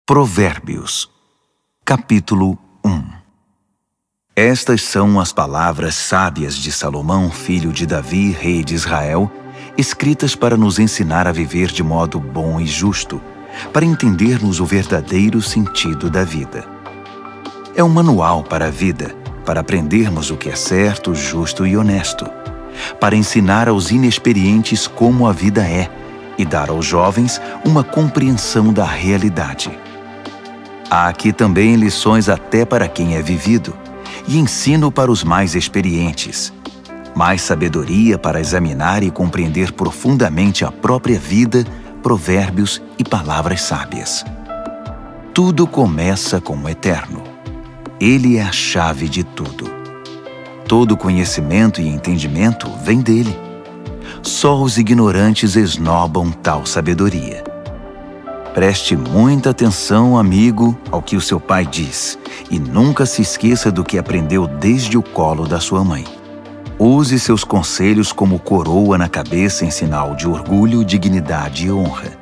Provérbios, capítulo 1. Estas são as palavras sábias de Salomão, filho de Davi, rei de Israel, escritas para nos ensinar a viver de modo bom e justo, para entendermos o verdadeiro sentido da vida. É um manual para a vida, para aprendermos o que é certo, justo e honesto, para ensinar aos inexperientes como a vida é e dar aos jovens uma compreensão da realidade. Há aqui também lições até para quem é vivido, e ensino para os mais experientes, mais sabedoria para examinar e compreender profundamente a própria vida, provérbios e palavras sábias. Tudo começa com o Eterno. Ele é a chave de tudo. Todo conhecimento e entendimento vem dele. Só os ignorantes esnobam tal sabedoria. Preste muita atenção, amigo, ao que o seu pai diz, e nunca se esqueça do que aprendeu desde o colo da sua mãe. Use seus conselhos como coroa na cabeça em sinal de orgulho, dignidade e honra.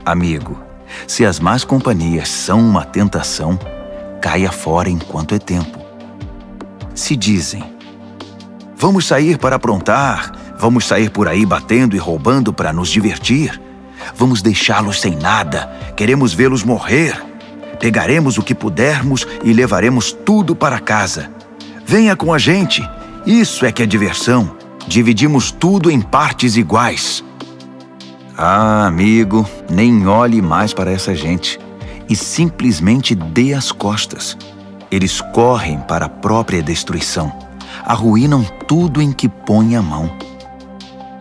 Amigo, se as más companhias são uma tentação, caia fora enquanto é tempo. Se dizem: vamos sair para aprontar, vamos sair por aí batendo e roubando para nos divertir, vamos deixá-los sem nada, queremos vê-los morrer. Pegaremos o que pudermos e levaremos tudo para casa. Venha com a gente, isso é que é diversão. Dividimos tudo em partes iguais. Ah, amigo, nem olhe mais para essa gente e simplesmente dê as costas. Eles correm para a própria destruição, arruinam tudo em que põem a mão.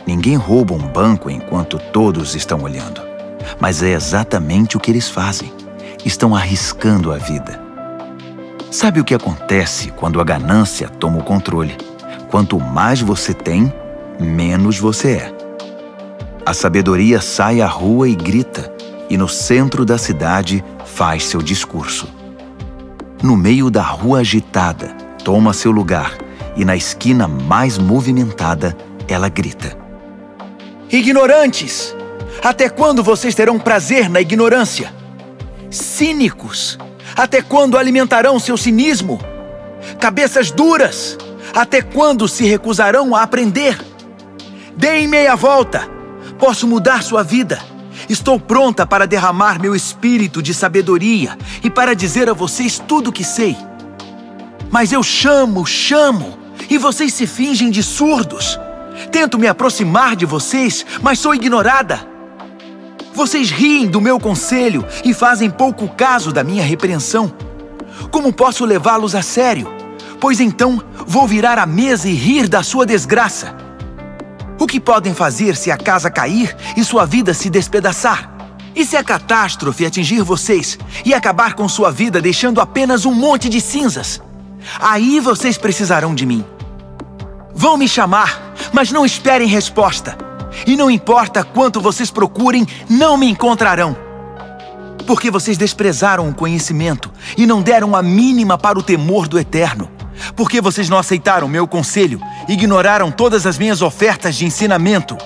Ninguém rouba um banco enquanto todos estão olhando, mas é exatamente o que eles fazem. Estão arriscando a vida. Sabe o que acontece quando a ganância toma o controle? Quanto mais você tem, menos você é. A sabedoria sai à rua e grita, e no centro da cidade faz seu discurso. No meio da rua agitada, toma seu lugar, e na esquina mais movimentada, ela grita: ignorantes! Até quando vocês terão prazer na ignorância? Cínicos! Até quando alimentarão seu cinismo? Cabeças duras! Até quando se recusarão a aprender? Deem meia volta! Posso mudar sua vida! Estou pronta para derramar meu espírito de sabedoria e para dizer a vocês tudo o que sei. Mas eu chamo, e vocês se fingem de surdos. Tento me aproximar de vocês, mas sou ignorada. Vocês riem do meu conselho e fazem pouco caso da minha repreensão. Como posso levá-los a sério? Pois então vou virar a mesa e rir da sua desgraça. O que podem fazer se a casa cair e sua vida se despedaçar? E se a catástrofe atingir vocês e acabar com sua vida deixando apenas um monte de cinzas? Aí vocês precisarão de mim. Vão me chamar, mas não esperem resposta. E não importa quanto vocês procurem, não me encontrarão. Porque vocês desprezaram o conhecimento e não deram a mínima para o temor do Eterno. Porque vocês não aceitaram meu conselho, ignoraram todas as minhas ofertas de ensinamento.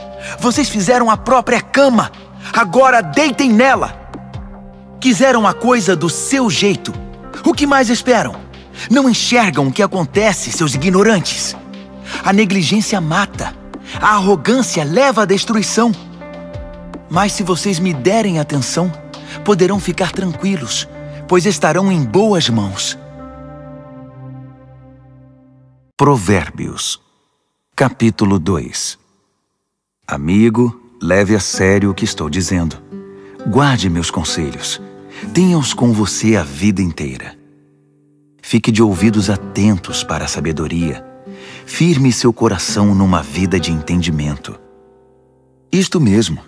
Vocês fizeram a própria cama, agora deitem nela. Quiseram a coisa do seu jeito. O que mais esperam? Não enxergam o que acontece, seus ignorantes. A negligência mata. A arrogância leva à destruição. Mas se vocês me derem atenção, poderão ficar tranquilos, pois estarão em boas mãos. Provérbios, capítulo 2. Amigo, leve a sério o que estou dizendo. Guarde meus conselhos. Tenha-os com você a vida inteira. Fique de ouvidos atentos para a sabedoria. Firme seu coração numa vida de entendimento. Isto mesmo,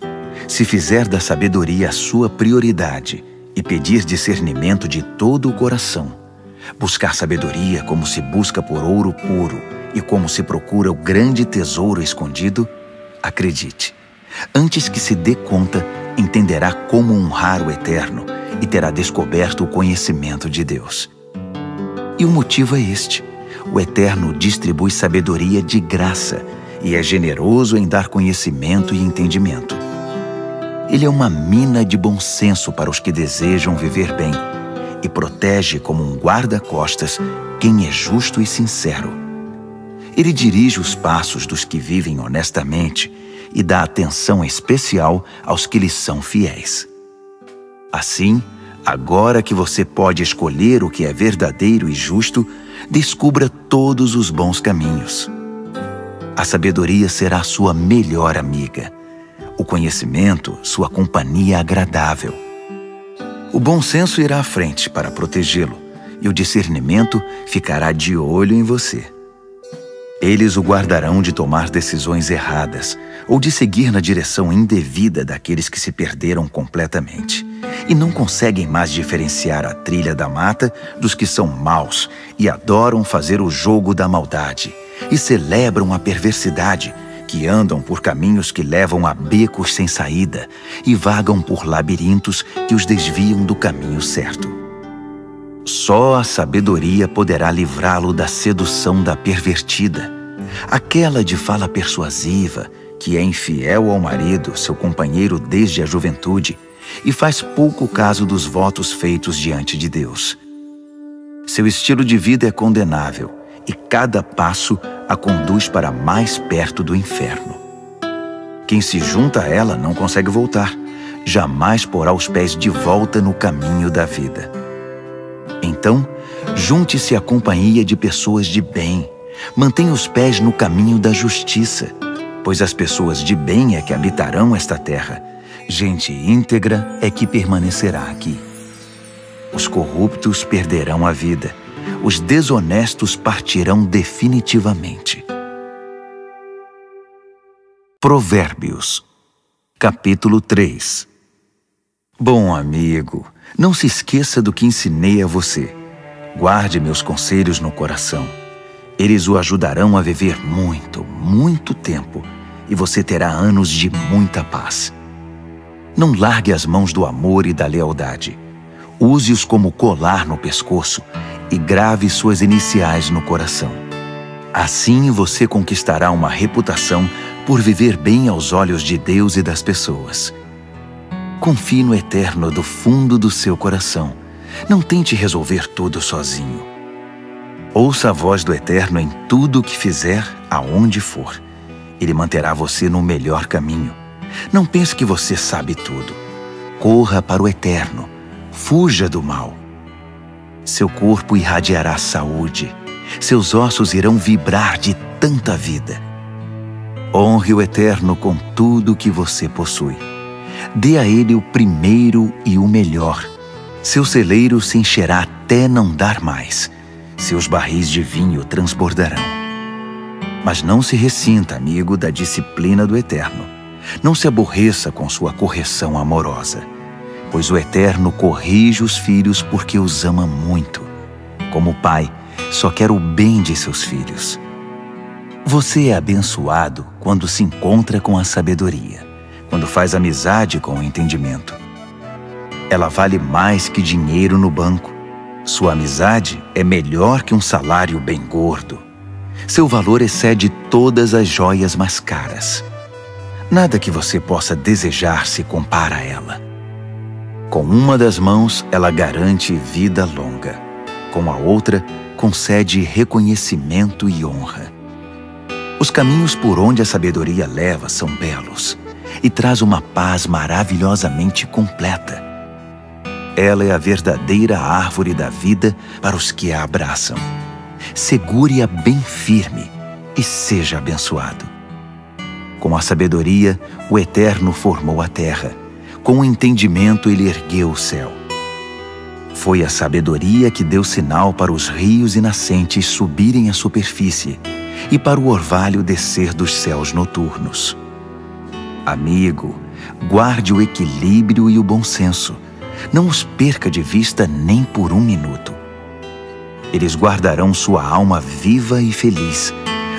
se fizer da sabedoria a sua prioridade e pedir discernimento de todo o coração, buscar sabedoria como se busca por ouro puro e como se procura o grande tesouro escondido, acredite, antes que se dê conta, entenderá como honrar o Eterno e terá descoberto o conhecimento de Deus. E o motivo é este: o Eterno distribui sabedoria de graça e é generoso em dar conhecimento e entendimento. Ele é uma mina de bom senso para os que desejam viver bem e protege como um guarda-costas quem é justo e sincero. Ele dirige os passos dos que vivem honestamente e dá atenção especial aos que lhes são fiéis. Assim, agora que você pode escolher o que é verdadeiro e justo, descubra todos os bons caminhos. A sabedoria será sua melhor amiga. O conhecimento, sua companhia agradável. O bom senso irá à frente para protegê-lo, e o discernimento ficará de olho em você. Eles o guardarão de tomar decisões erradas ou de seguir na direção indevida daqueles que se perderam completamente e não conseguem mais diferenciar a trilha da mata dos que são maus e adoram fazer o jogo da maldade e celebram a perversidade, que andam por caminhos que levam a becos sem saída e vagam por labirintos que os desviam do caminho certo. Só a sabedoria poderá livrá-lo da sedução da pervertida, aquela de fala persuasiva, que é infiel ao marido, seu companheiro desde a juventude, e faz pouco caso dos votos feitos diante de Deus. Seu estilo de vida é condenável, e cada passo a conduz para mais perto do inferno. Quem se junta a ela não consegue voltar, jamais porá os pés de volta no caminho da vida. Então, junte-se à companhia de pessoas de bem, mantenha os pés no caminho da justiça, pois as pessoas de bem é que habitarão esta terra, gente íntegra é que permanecerá aqui. Os corruptos perderão a vida, os desonestos partirão definitivamente. Provérbios, capítulo 3. Bom amigo, não se esqueça do que ensinei a você. Guarde meus conselhos no coração. Eles o ajudarão a viver muito, muito tempo, e você terá anos de muita paz. Não largue as mãos do amor e da lealdade. Use-os como colar no pescoço e grave suas iniciais no coração. Assim você conquistará uma reputação por viver bem aos olhos de Deus e das pessoas. Confie no Eterno do fundo do seu coração. Não tente resolver tudo sozinho. Ouça a voz do Eterno em tudo o que fizer, aonde for. Ele manterá você no melhor caminho. Não pense que você sabe tudo. Corra para o Eterno. Fuja do mal. Seu corpo irradiará saúde. Seus ossos irão vibrar de tanta vida. Honre o Eterno com tudo o que você possui. Dê a Ele o primeiro e o melhor. Seu celeiro se encherá até não dar mais. Seus barris de vinho transbordarão. Mas não se ressinta, amigo, da disciplina do Eterno. Não se aborreça com sua correção amorosa, pois o Eterno corrige os filhos porque os ama muito. Como pai, só quer o bem de seus filhos. Você é abençoado quando se encontra com a sabedoria, quando faz amizade com o entendimento. Ela vale mais que dinheiro no banco. Sua amizade é melhor que um salário bem gordo. Seu valor excede todas as joias mais caras. Nada que você possa desejar se compara a ela. Com uma das mãos, ela garante vida longa. Com a outra, concede reconhecimento e honra. Os caminhos por onde a sabedoria leva são belos e traz uma paz maravilhosamente completa. Ela é a verdadeira árvore da vida para os que a abraçam. Segure-a bem firme e seja abençoado. Com a sabedoria, o Eterno formou a terra. Com o entendimento, ele ergueu o céu. Foi a sabedoria que deu sinal para os rios e nascentes subirem à superfície e para o orvalho descer dos céus noturnos. Amigo, guarde o equilíbrio e o bom senso. Não os perca de vista nem por um minuto. Eles guardarão sua alma viva e feliz.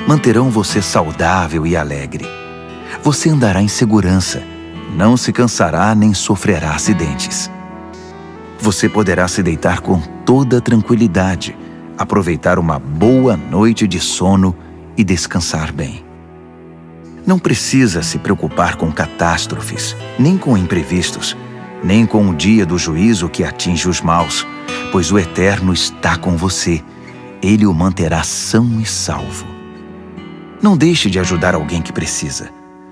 Manterão você saudável e alegre. Você andará em segurança. Não se cansará nem sofrerá acidentes. Você poderá se deitar com toda tranquilidade, aproveitar uma boa noite de sono e descansar bem. Não precisa se preocupar com catástrofes, nem com imprevistos, nem com o dia do juízo que atinge os maus, pois o Eterno está com você. Ele o manterá são e salvo. Não deixe de ajudar alguém que precisa.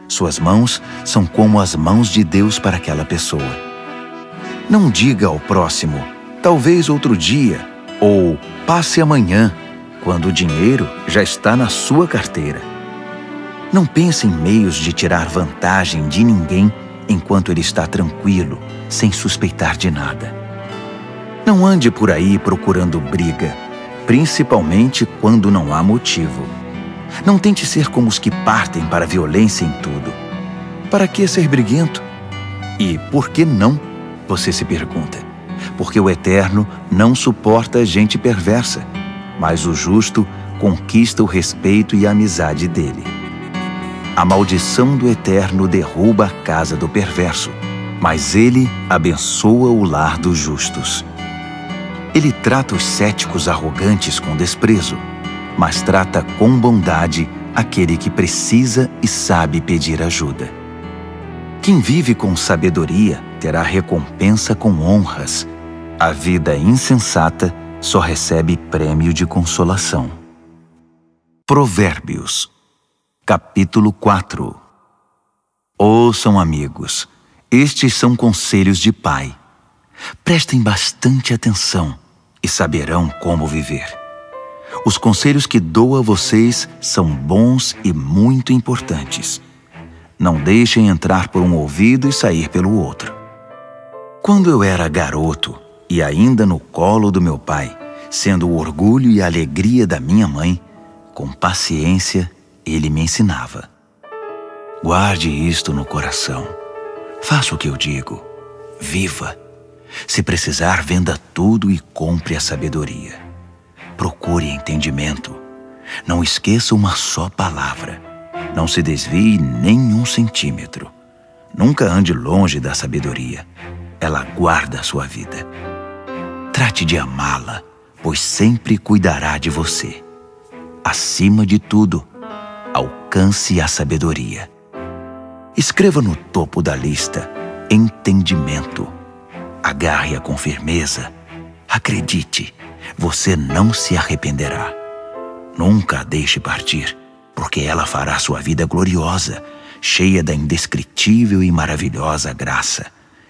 Suas mãos são como as mãos de Deus para aquela pessoa. Não diga ao próximo, talvez outro dia, ou passe amanhã, quando o dinheiro já está na sua carteira. Não pense em meios de tirar vantagem de ninguém enquanto ele está tranquilo, sem suspeitar de nada. Não ande por aí procurando briga, principalmente quando não há motivo. Não tente ser como os que partem para a violência em tudo. Para que ser briguento? E por que não? Você se pergunta. Porque o Eterno não suporta gente perversa, mas o justo conquista o respeito e a amizade dele. A maldição do Eterno derruba a casa do perverso, mas ele abençoa o lar dos justos. Ele trata os céticos arrogantes com desprezo, mas trata com bondade aquele que precisa e sabe pedir ajuda. Quem vive com sabedoria terá recompensa com honras. A vida insensata só recebe prêmio de consolação. Provérbios, capítulo 4. Ouçam, amigos, estes são conselhos de pai. Prestem bastante atenção e saberão como viver. Os conselhos que dou a vocês são bons e muito importantes. Não deixem entrar por um ouvido e sair pelo outro. Quando eu era garoto e ainda no colo do meu pai, sendo o orgulho e a alegria da minha mãe, com paciência ele me ensinava. Guarde isto no coração. Faça o que eu digo. Viva. Se precisar, venda tudo e compre a sabedoria. Procure entendimento. Não esqueça uma só palavra. Não se desvie nem um centímetro. Nunca ande longe da sabedoria. Ela guarda a sua vida. Trate de amá-la, pois sempre cuidará de você. Acima de tudo, alcance a sabedoria. Escreva no topo da lista entendimento. Agarre-a com firmeza. Acredite, você não se arrependerá. Nunca a deixe partir, porque ela fará sua vida gloriosa, cheia da indescritível e maravilhosa graça.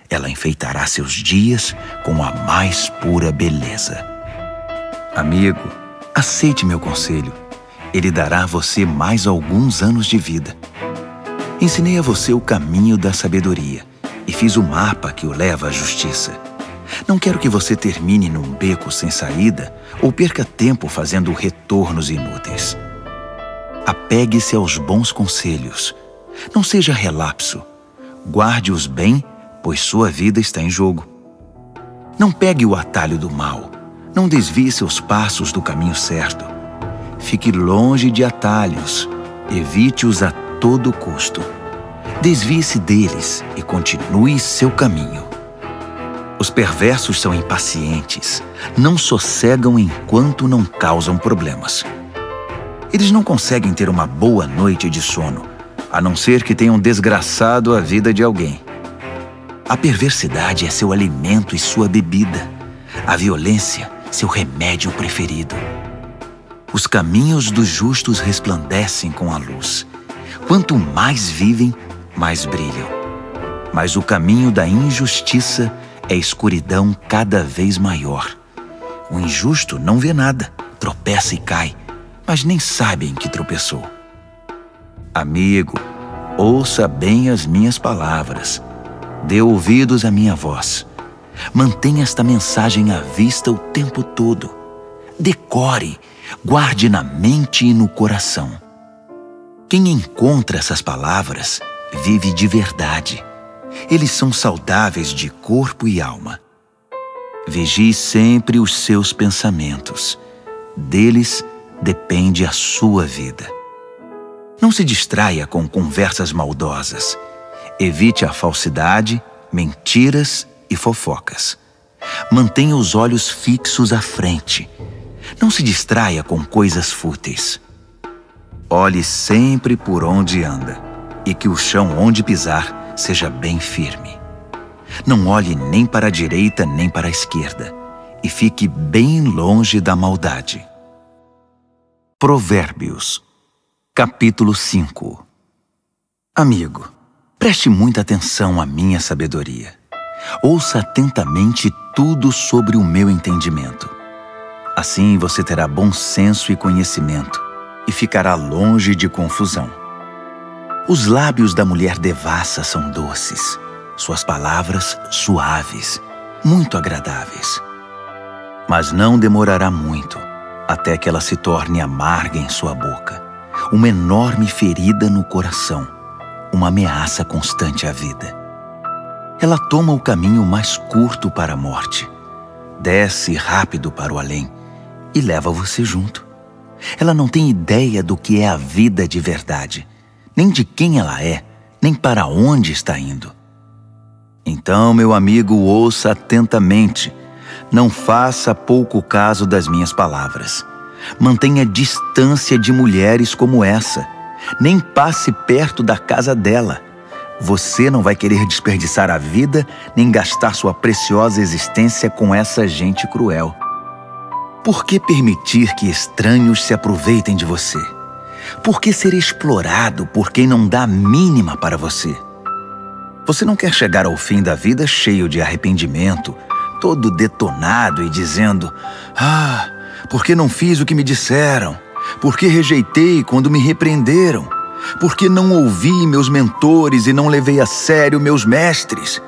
Ela enfeitará seus dias com a mais pura beleza. Amigo, aceite meu conselho. Ele dará a você mais alguns anos de vida. Ensinei a você o caminho da sabedoria e fiz o mapa que o leva à justiça. Não quero que você termine num beco sem saída ou perca tempo fazendo retornos inúteis. Apegue-se aos bons conselhos. Não seja relapso. Guarde-os bem, pois sua vida está em jogo. Não pegue o atalho do mal. Não desvie seus passos do caminho certo. Fique longe de atalhos. Evite-os a todo custo. Desvie-se deles e continue seu caminho. Os perversos são impacientes. Não sossegam enquanto não causam problemas. Eles não conseguem ter uma boa noite de sono, a não ser que tenham desgraçado a vida de alguém. A perversidade é seu alimento e sua bebida. A violência, seu remédio preferido. Os caminhos dos justos resplandecem com a luz. Quanto mais vivem, mais brilham. Mas o caminho da injustiça é escuridão cada vez maior. O injusto não vê nada, tropeça e cai, mas nem sabe em que tropeçou. Amigo, ouça bem as minhas palavras. Dê ouvidos à minha voz. Mantenha esta mensagem à vista o tempo todo. Decore, guarde na mente e no coração. Quem encontra essas palavras vive de verdade. Eles são saudáveis de corpo e alma. Vigie sempre os seus pensamentos. Deles depende a sua vida. Não se distraia com conversas maldosas. Evite a falsidade, mentiras e fofocas. Mantenha os olhos fixos à frente. Não se distraia com coisas fúteis. Olhe sempre por onde anda. e que o chão onde pisar seja bem firme. Não olhe nem para a direita nem para a esquerda, e fique bem longe da maldade. Provérbios, capítulo 5. Amigo, preste muita atenção à minha sabedoria. Ouça atentamente tudo sobre o meu entendimento. Assim você terá bom senso e conhecimento, e ficará longe de confusão. Os lábios da mulher devassa são doces, suas palavras suaves, muito agradáveis. Mas não demorará muito, até que ela se torne amarga em sua boca, uma enorme ferida no coração, uma ameaça constante à vida. Ela toma o caminho mais curto para a morte, desce rápido para o além e leva você junto. Ela não tem ideia do que é a vida de verdade, nem de quem ela é, nem para onde está indo. Então, meu amigo, ouça atentamente. Não faça pouco caso das minhas palavras. Mantenha distância de mulheres como essa. Nem passe perto da casa dela. Você não vai querer desperdiçar a vida nem gastar sua preciosa existência com essa gente cruel. Por que permitir que estranhos se aproveitem de você? Por que ser explorado por quem não dá a mínima para você? Você não quer chegar ao fim da vida cheio de arrependimento, todo detonado e dizendo: "Ah, por que não fiz o que me disseram? Por que rejeitei quando me repreenderam? Por que não ouvi meus mentores e não levei a sério meus mestres?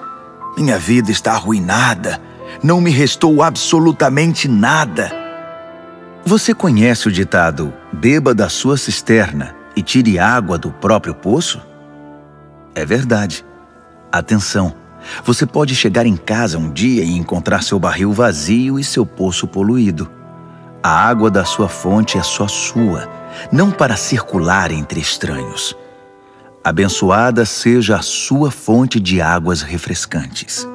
Minha vida está arruinada, não me restou absolutamente nada." Você conhece o ditado: "Beba da sua cisterna e tire água do próprio poço"? É verdade. Atenção, você pode chegar em casa um dia e encontrar seu barril vazio e seu poço poluído. A água da sua fonte é só sua, não para circular entre estranhos. Abençoada seja a sua fonte de águas refrescantes.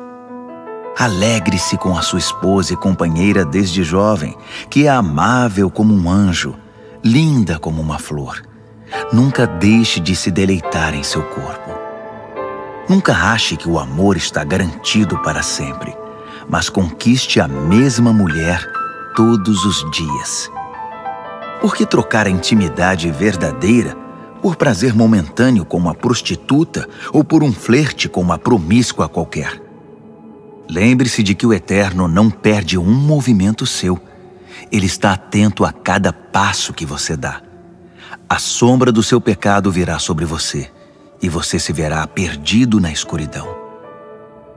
Alegre-se com a sua esposa e companheira desde jovem, que é amável como um anjo, linda como uma flor. Nunca deixe de se deleitar em seu corpo. Nunca ache que o amor está garantido para sempre, mas conquiste a mesma mulher todos os dias. Por que trocar a intimidade verdadeira por prazer momentâneo com uma prostituta ou por um flerte com uma promíscua qualquer? Lembre-se de que o Eterno não perde um movimento seu. Ele está atento a cada passo que você dá. A sombra do seu pecado virá sobre você, e você se verá perdido na escuridão.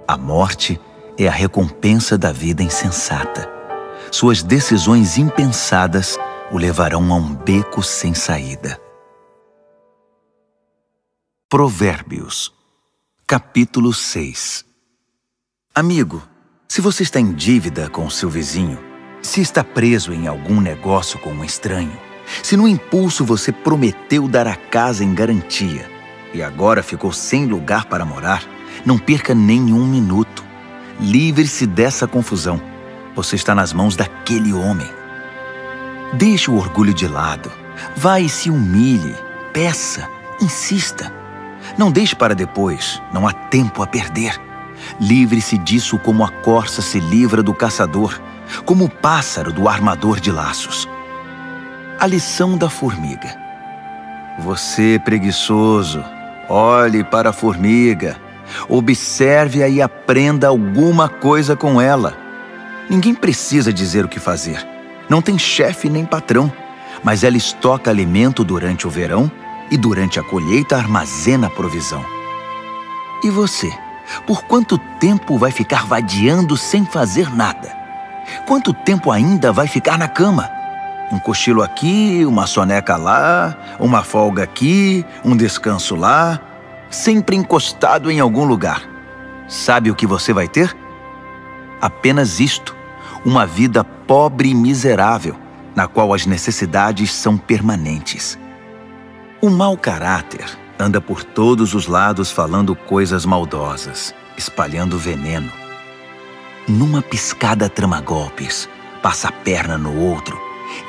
A morte é a recompensa da vida insensata. Suas decisões impensadas o levarão a um beco sem saída. Provérbios, capítulo 6. Amigo, se você está em dívida com o seu vizinho, se está preso em algum negócio com um estranho, se no impulso você prometeu dar a casa em garantia e agora ficou sem lugar para morar, não perca nenhum minuto. Livre-se dessa confusão. Você está nas mãos daquele homem. Deixe o orgulho de lado. Vá e se humilhe. Peça. Insista. Não deixe para depois. Não há tempo a perder. Livre-se disso como a corça se livra do caçador, como o pássaro do armador de laços. A lição da formiga. Você, preguiçoso, olhe para a formiga, observe-a e aprenda alguma coisa com ela. Ninguém precisa dizer o que fazer. Não tem chefe nem patrão, mas ela estoca alimento durante o verão e durante a colheita armazena a provisão. E você, por quanto tempo vai ficar vadiando sem fazer nada? Quanto tempo ainda vai ficar na cama? Um cochilo aqui, uma soneca lá, uma folga aqui, um descanso lá, sempre encostado em algum lugar. Sabe o que você vai ter? Apenas isto, uma vida pobre e miserável, na qual as necessidades são permanentes. O mau caráter anda por todos os lados falando coisas maldosas, espalhando veneno. Numa piscada trama golpes, passa a perna no outro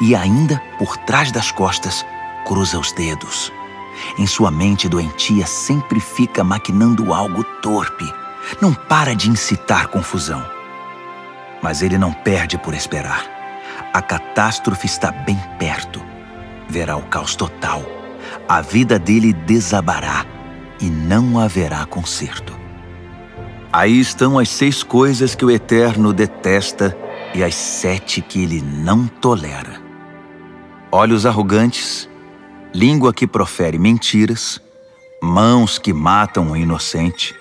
e ainda, por trás das costas, cruza os dedos. Em sua mente doentia sempre fica maquinando algo torpe. Não para de incitar confusão. Mas ele não perde por esperar. A catástrofe está bem perto. Verá o caos total. A vida dele desabará e não haverá conserto. Aí estão as 6 coisas que o Eterno detesta e as 7 que ele não tolera: olhos arrogantes, língua que profere mentiras, mãos que matam o inocente,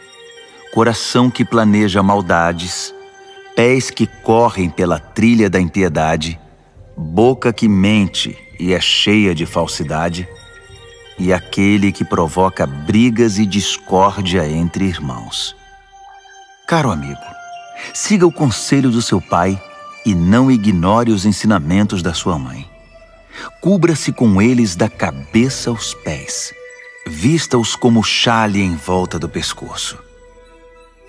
coração que planeja maldades, pés que correm pela trilha da impiedade, boca que mente e é cheia de falsidade, e aquele que provoca brigas e discórdia entre irmãos. Caro amigo, siga o conselho do seu pai e não ignore os ensinamentos da sua mãe. Cubra-se com eles da cabeça aos pés. Vista-os como xale em volta do pescoço.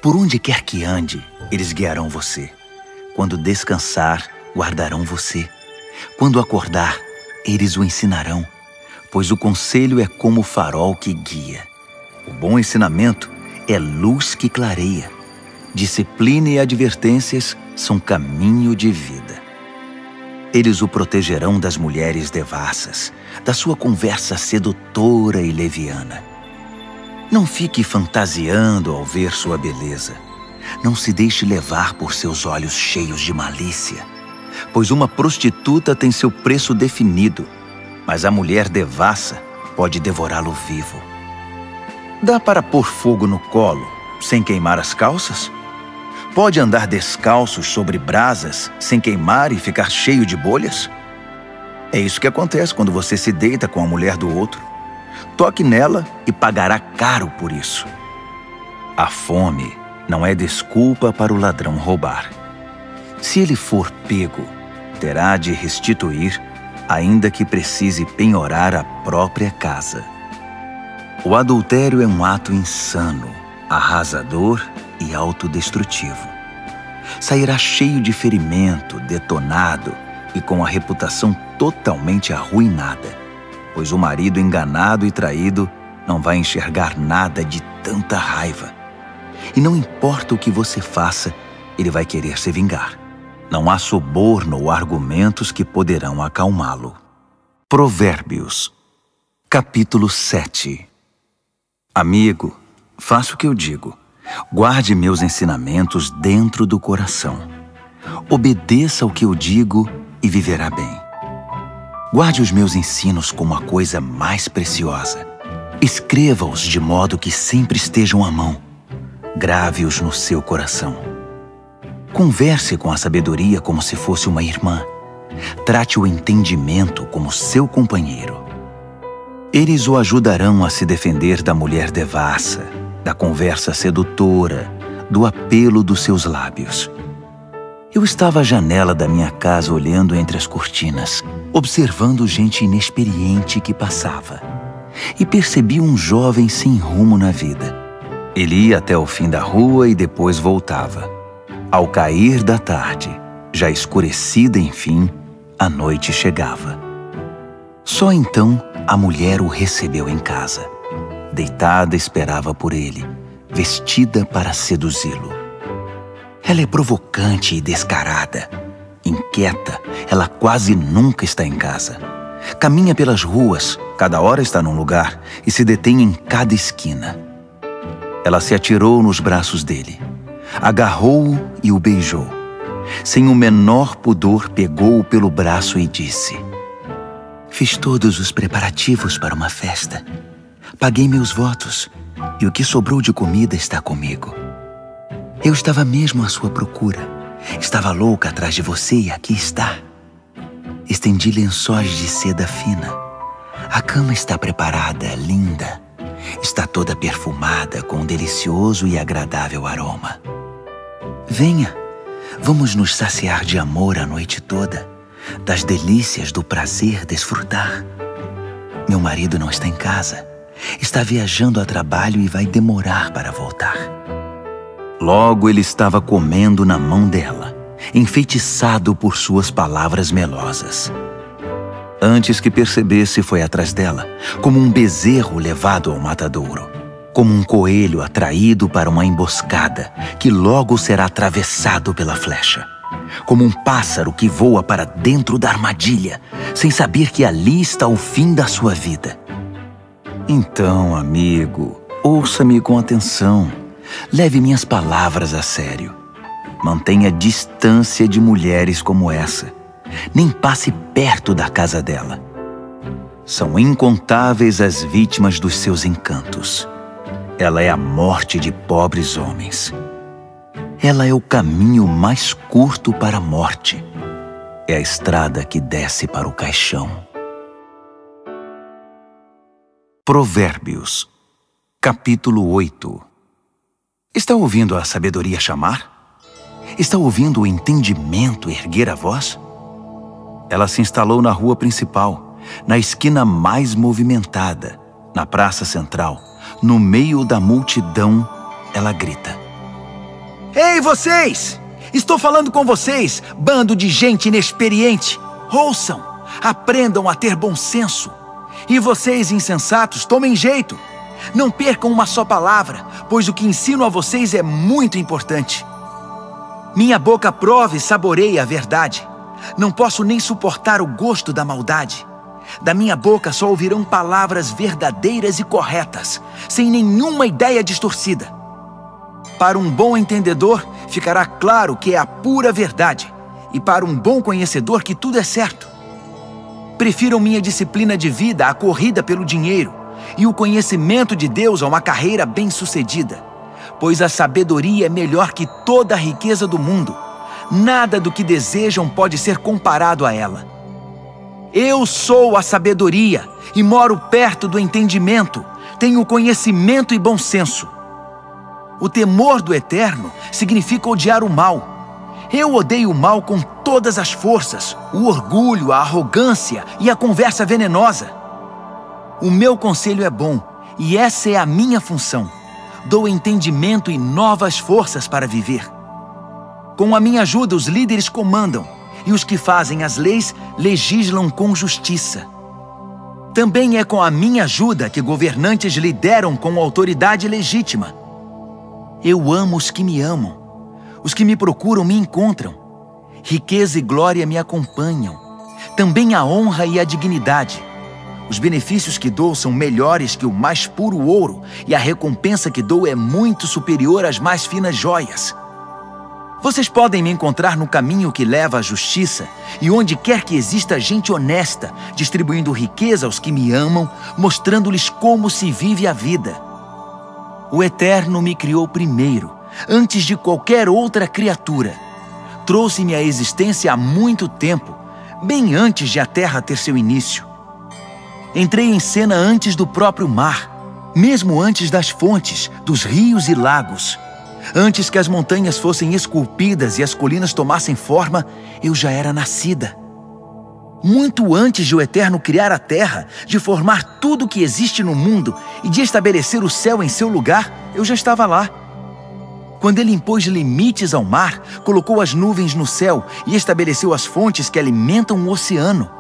Por onde quer que ande, eles guiarão você. Quando descansar, guardarão você. Quando acordar, eles o ensinarão, pois o conselho é como o farol que guia. O bom ensinamento é luz que clareia. Disciplina e advertências são caminho de vida. Eles o protegerão das mulheres devassas, da sua conversa sedutora e leviana. Não fique fantasiando ao ver sua beleza. Não se deixe levar por seus olhos cheios de malícia, pois uma prostituta tem seu preço definido, mas a mulher devassa pode devorá-lo vivo. Dá para pôr fogo no colo sem queimar as calças? Pode andar descalço sobre brasas sem queimar e ficar cheio de bolhas? É isso que acontece quando você se deita com a mulher do outro. Toque nela e pagará caro por isso. A fome não é desculpa para o ladrão roubar. Se ele for pego, terá de restituir, ainda que precise penhorar a própria casa. O adultério é um ato insano, arrasador e autodestrutivo. Sairá cheio de ferimento, detonado e com a reputação totalmente arruinada, pois o marido enganado e traído não vai enxergar nada de tanta raiva. E não importa o que você faça, ele vai querer se vingar. Não há suborno ou argumentos que poderão acalmá-lo. Provérbios, capítulo 7. Amigo, faça o que eu digo. Guarde meus ensinamentos dentro do coração. Obedeça ao que eu digo e viverá bem. Guarde os meus ensinos como a coisa mais preciosa. Escreva-os de modo que sempre estejam à mão. Grave-os no seu coração. Converse com a sabedoria como se fosse uma irmã. Trate o entendimento como seu companheiro. Eles o ajudarão a se defender da mulher devassa, da conversa sedutora, do apelo dos seus lábios. Eu estava à janela da minha casa olhando entre as cortinas, observando gente inexperiente que passava, e percebi um jovem sem rumo na vida. Ele ia até o fim da rua e depois voltava. Ao cair da tarde, já escurecida enfim, a noite chegava. Só então a mulher o recebeu em casa. Deitada esperava por ele, vestida para seduzi-lo. Ela é provocante e descarada. Inquieta, ela quase nunca está em casa. Caminha pelas ruas, cada hora está num lugar e se detém em cada esquina. Ela se atirou nos braços dele, agarrou-o e o beijou. Sem o menor pudor, pegou-o pelo braço e disse: "Fiz todos os preparativos para uma festa. Paguei meus votos e o que sobrou de comida está comigo. Eu estava mesmo à sua procura. Estava louca atrás de você e aqui está. Estendi lençóis de seda fina. A cama está preparada, linda. Está toda perfumada com um delicioso e agradável aroma. Venha, vamos nos saciar de amor a noite toda, das delícias do prazer desfrutar. Meu marido não está em casa. Está viajando a trabalho e vai demorar para voltar." Logo ele estava comendo na mão dela, enfeitiçado por suas palavras melosas. Antes que percebesse, foi atrás dela, como um bezerro levado ao matadouro, como um coelho atraído para uma emboscada, que logo será atravessado pela flecha, como um pássaro que voa para dentro da armadilha, sem saber que ali está o fim da sua vida. Então, amigo, ouça-me com atenção. Leve minhas palavras a sério. Mantenha distância de mulheres como essa. Nem passe perto da casa dela. São incontáveis as vítimas dos seus encantos. Ela é a morte de pobres homens. Ela é o caminho mais curto para a morte. É a estrada que desce para o caixão. Provérbios, capítulo 8. Está ouvindo a sabedoria chamar? Está ouvindo o entendimento erguer a voz? Ela se instalou na rua principal, na esquina mais movimentada, na praça central, no meio da multidão, ela grita: Ei, vocês! Estou falando com vocês, bando de gente inexperiente! Ouçam! Aprendam a ter bom senso! E vocês, insensatos, tomem jeito! Não percam uma só palavra, pois o que ensino a vocês é muito importante. Minha boca prova e saboreia a verdade. Não posso nem suportar o gosto da maldade. Da minha boca só ouvirão palavras verdadeiras e corretas, sem nenhuma ideia distorcida. Para um bom entendedor, ficará claro que é a pura verdade, e para um bom conhecedor que tudo é certo. Prefiram minha disciplina de vida à corrida pelo dinheiro, e o conhecimento de Deus a uma carreira bem-sucedida, pois a sabedoria é melhor que toda a riqueza do mundo. Nada do que desejam pode ser comparado a ela. Eu sou a sabedoria e moro perto do entendimento. Tenho conhecimento e bom senso. O temor do Eterno significa odiar o mal. Eu odeio o mal com todas as forças, o orgulho, a arrogância e a conversa venenosa. O meu conselho é bom e essa é a minha função. Dou entendimento e novas forças para viver. Com a minha ajuda, os líderes comandam, e os que fazem as leis legislam com justiça. Também é com a minha ajuda que governantes lideram com autoridade legítima. Eu amo os que me amam. Os que me procuram me encontram. Riqueza e glória me acompanham. Também a honra e a dignidade. Os benefícios que dou são melhores que o mais puro ouro, e a recompensa que dou é muito superior às mais finas joias. Vocês podem me encontrar no caminho que leva à justiça e onde quer que exista gente honesta, distribuindo riqueza aos que me amam, mostrando-lhes como se vive a vida. O Eterno me criou primeiro, antes de qualquer outra criatura. Trouxe-me à existência há muito tempo, bem antes de a terra ter seu início. Entrei em cena antes do próprio mar, mesmo antes das fontes, dos rios e lagos. Antes que as montanhas fossem esculpidas e as colinas tomassem forma, eu já era nascida. Muito antes de o Eterno criar a terra, de formar tudo o que existe no mundo e de estabelecer o céu em seu lugar, eu já estava lá. Quando ele impôs limites ao mar, colocou as nuvens no céu e estabeleceu as fontes que alimentam o oceano.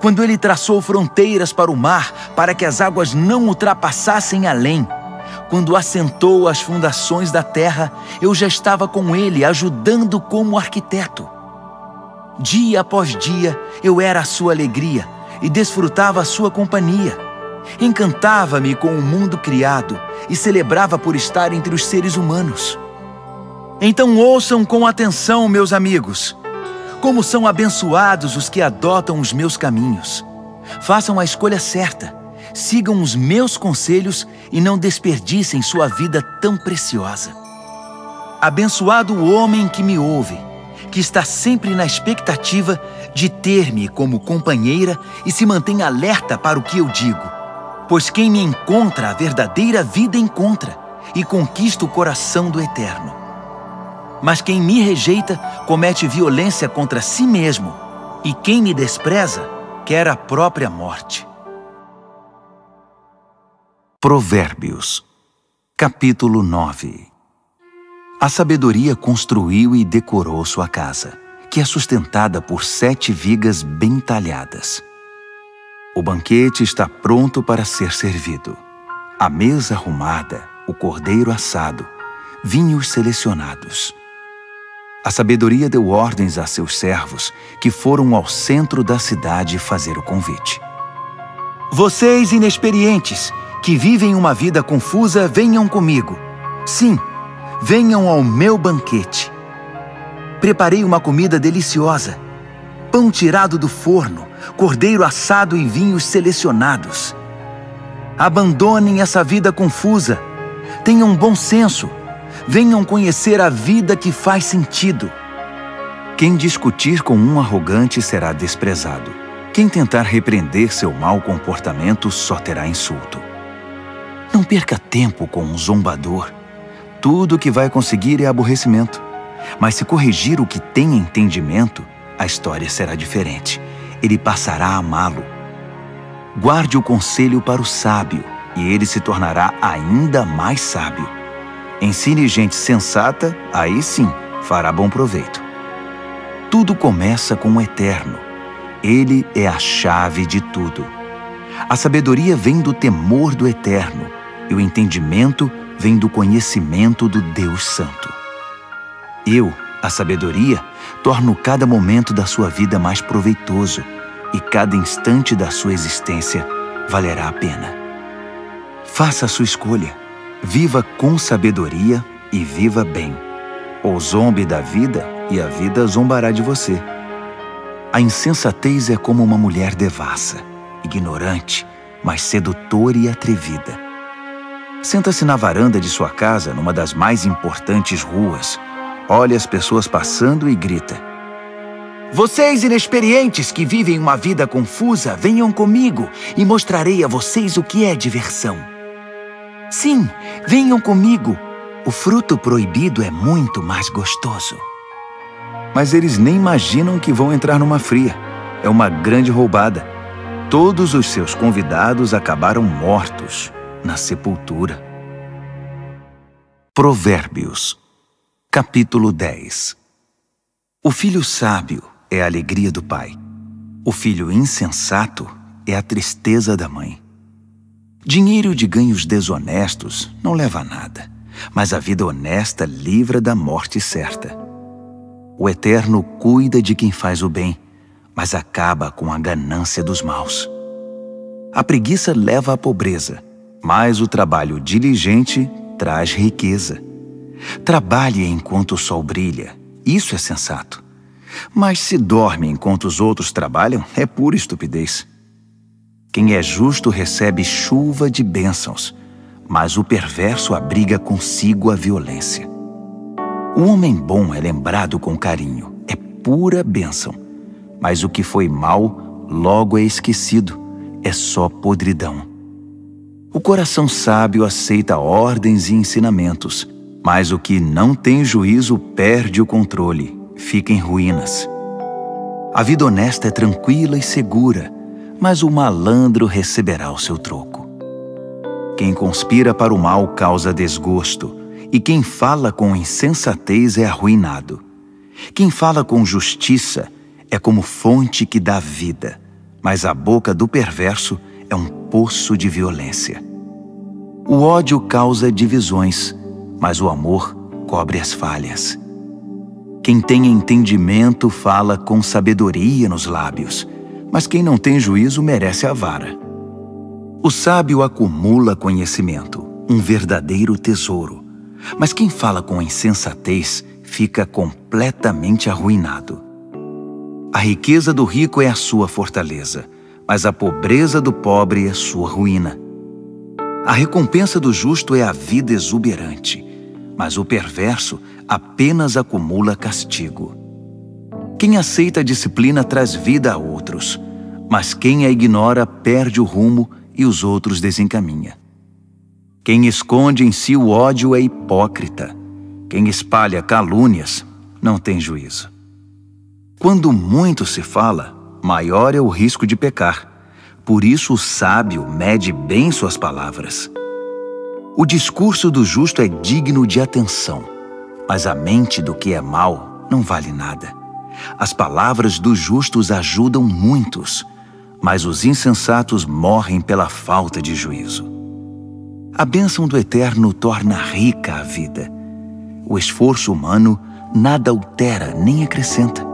Quando ele traçou fronteiras para o mar, para que as águas não ultrapassassem além. Quando assentou as fundações da terra, eu já estava com ele, ajudando como arquiteto. Dia após dia, eu era a sua alegria e desfrutava a sua companhia. Encantava-me com o mundo criado e celebrava por estar entre os seres humanos. Então ouçam com atenção, meus amigos. Como são abençoados os que adotam os meus caminhos. Façam a escolha certa. Sigam os meus conselhos e não desperdicem sua vida tão preciosa. Abençoado o homem que me ouve, que está sempre na expectativa de ter-me como companheira e se mantém alerta para o que eu digo. Pois quem me encontra a verdadeira vida encontra e conquista o coração do Eterno. Mas quem me rejeita comete violência contra si mesmo, e quem me despreza quer a própria morte. Provérbios, capítulo 9. A sabedoria construiu e decorou sua casa, que é sustentada por 7 vigas bem talhadas. O banquete está pronto para ser servido. A mesa arrumada, o cordeiro assado, vinhos selecionados. A sabedoria deu ordens a seus servos, que foram ao centro da cidade fazer o convite. Vocês inexperientes, que vivem uma vida confusa, venham comigo. Sim, venham ao meu banquete. Preparei uma comida deliciosa. Pão tirado do forno, cordeiro assado e vinhos selecionados. Abandonem essa vida confusa. Tenham bom senso. Venham conhecer a vida que faz sentido. Quem discutir com um arrogante será desprezado. Quem tentar repreender seu mau comportamento só terá insulto. Não perca tempo com um zombador. Tudo o que vai conseguir é aborrecimento. Mas se corrigir o que tem entendimento, a história será diferente. Ele passará a amá-lo. Guarde o conselho para o sábio, e ele se tornará ainda mais sábio. Ensine gente sensata, aí sim fará bom proveito. Tudo começa com o Eterno. Ele é a chave de tudo. A sabedoria vem do temor do Eterno, e o entendimento vem do conhecimento do Deus Santo. Eu, a sabedoria, torno cada momento da sua vida mais proveitoso, e cada instante da sua existência valerá a pena. Faça a sua escolha. Viva com sabedoria e viva bem. Ou zombe da vida e a vida zombará de você. A insensatez é como uma mulher devassa, ignorante, mas sedutora e atrevida. Senta-se na varanda de sua casa, numa das mais importantes ruas, olha as pessoas passando e grita: Vocês inexperientes que vivem uma vida confusa, venham comigo e mostrarei a vocês o que é diversão. Sim, venham comigo. O fruto proibido é muito mais gostoso. Mas eles nem imaginam que vão entrar numa fria. É uma grande roubada. Todos os seus convidados acabaram mortos na sepultura. Provérbios, capítulo 10. O filho sábio é a alegria do pai. O filho insensato é a tristeza da mãe. Dinheiro de ganhos desonestos não leva a nada, mas a vida honesta livra da morte certa. O Eterno cuida de quem faz o bem, mas acaba com a ganância dos maus. A preguiça leva à pobreza, mas o trabalho diligente traz riqueza. Trabalhe enquanto o sol brilha, isso é sensato. Mas se dorme enquanto os outros trabalham, é pura estupidez. Quem é justo recebe chuva de bênçãos, mas o perverso abriga consigo a violência. O homem bom é lembrado com carinho, é pura bênção, mas o que foi mal logo é esquecido, é só podridão. O coração sábio aceita ordens e ensinamentos, mas o que não tem juízo perde o controle, fica em ruínas. A vida honesta é tranquila e segura, mas o malandro receberá o seu troco. Quem conspira para o mal causa desgosto, e quem fala com insensatez é arruinado. Quem fala com justiça é como fonte que dá vida, mas a boca do perverso é um poço de violência. O ódio causa divisões, mas o amor cobre as falhas. Quem tem entendimento fala com sabedoria nos lábios, mas quem não tem juízo merece a vara. O sábio acumula conhecimento, um verdadeiro tesouro, mas quem fala com insensatez fica completamente arruinado. A riqueza do rico é a sua fortaleza, mas a pobreza do pobre é sua ruína. A recompensa do justo é a vida exuberante, mas o perverso apenas acumula castigo. Quem aceita a disciplina traz vida a outros, mas quem a ignora perde o rumo e os outros desencaminha. Quem esconde em si o ódio é hipócrita. Quem espalha calúnias não tem juízo. Quando muito se fala, maior é o risco de pecar. Por isso o sábio mede bem suas palavras. O discurso do justo é digno de atenção, mas a mente do que é mau não vale nada. As palavras dos justos ajudam muitos, mas os insensatos morrem pela falta de juízo. A bênção do Eterno torna rica a vida. O esforço humano nada altera nem acrescenta.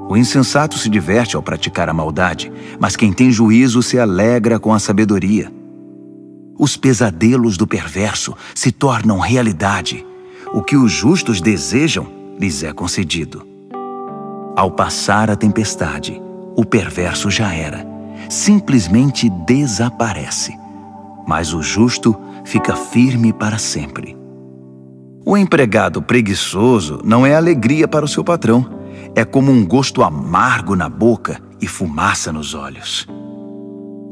O insensato se diverte ao praticar a maldade, mas quem tem juízo se alegra com a sabedoria. Os pesadelos do perverso se tornam realidade. O que os justos desejam lhes é concedido. Ao passar a tempestade, o perverso já era, simplesmente desaparece. Mas o justo fica firme para sempre. O empregado preguiçoso não é alegria para o seu patrão. É como um gosto amargo na boca e fumaça nos olhos.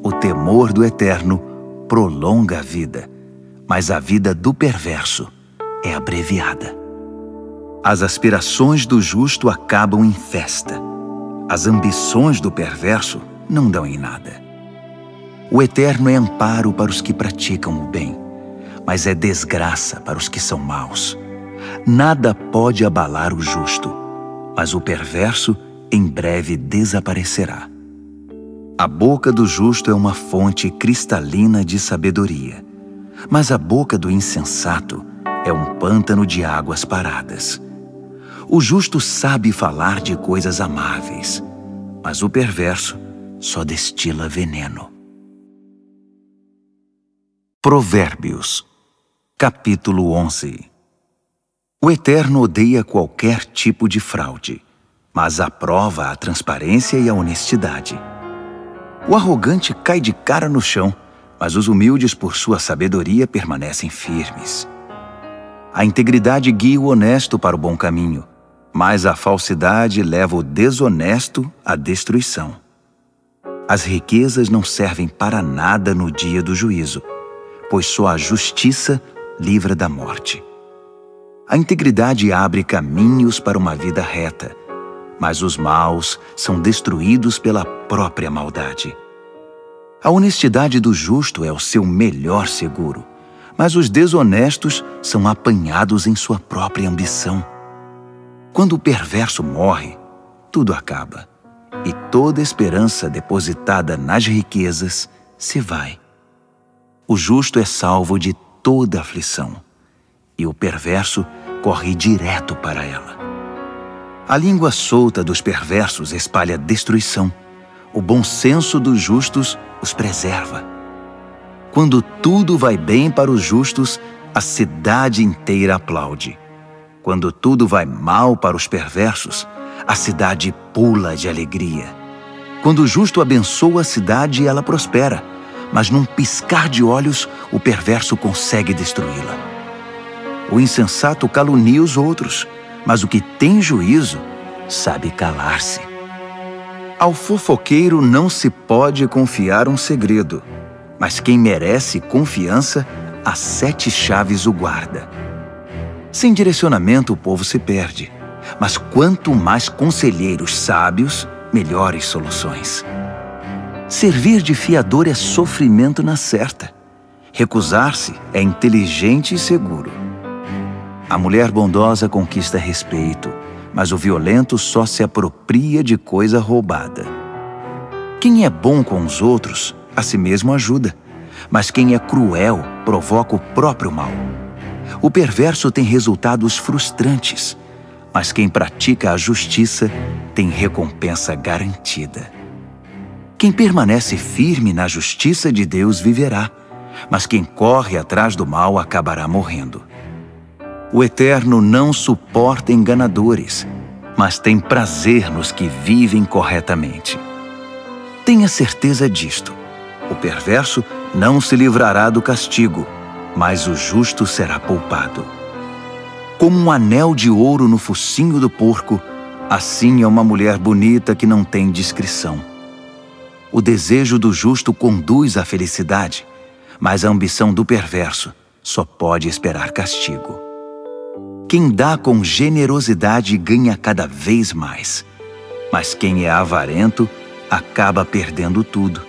O temor do Eterno prolonga a vida, mas a vida do perverso é abreviada. As aspirações do justo acabam em festa. As ambições do perverso não dão em nada. O Eterno é amparo para os que praticam o bem, mas é desgraça para os que são maus. Nada pode abalar o justo, mas o perverso em breve desaparecerá. A boca do justo é uma fonte cristalina de sabedoria, mas a boca do insensato é um pântano de águas paradas. O justo sabe falar de coisas amáveis, mas o perverso só destila veneno. Provérbios, capítulo 11. O Eterno odeia qualquer tipo de fraude, mas aprova a transparência e a honestidade. O arrogante cai de cara no chão, mas os humildes, por sua sabedoria, permanecem firmes. A integridade guia o honesto para o bom caminho, mas a falsidade leva o desonesto à destruição. As riquezas não servem para nada no dia do juízo, pois só a justiça livra da morte. A integridade abre caminhos para uma vida reta, mas os maus são destruídos pela própria maldade. A honestidade do justo é o seu melhor seguro, mas os desonestos são apanhados em sua própria ambição. Quando o perverso morre, tudo acaba, e toda esperança depositada nas riquezas se vai. O justo é salvo de toda aflição, e o perverso corre direto para ela. A língua solta dos perversos espalha destruição. O bom senso dos justos os preserva. Quando tudo vai bem para os justos, a cidade inteira aplaude. Quando tudo vai mal para os perversos, a cidade pula de alegria. Quando o justo abençoa a cidade, ela prospera, mas num piscar de olhos, o perverso consegue destruí-la. O insensato calunia os outros, mas o que tem juízo sabe calar-se. Ao fofoqueiro não se pode confiar um segredo, mas quem merece confiança, as 7 chaves o guarda. Sem direcionamento o povo se perde, mas quanto mais conselheiros sábios, melhores soluções. Servir de fiador é sofrimento na certa. Recusar-se é inteligente e seguro. A mulher bondosa conquista respeito, mas o violento só se apropria de coisa roubada. Quem é bom com os outros, a si mesmo ajuda, mas quem é cruel provoca o próprio mal. O perverso tem resultados frustrantes, mas quem pratica a justiça tem recompensa garantida. Quem permanece firme na justiça de Deus viverá, mas quem corre atrás do mal acabará morrendo. O Eterno não suporta enganadores, mas tem prazer nos que vivem corretamente. Tenha certeza disto: o perverso não se livrará do castigo, mas o justo será poupado. Como um anel de ouro no focinho do porco, assim é uma mulher bonita que não tem discrição. O desejo do justo conduz à felicidade, mas a ambição do perverso só pode esperar castigo. Quem dá com generosidade ganha cada vez mais, mas quem é avarento acaba perdendo tudo.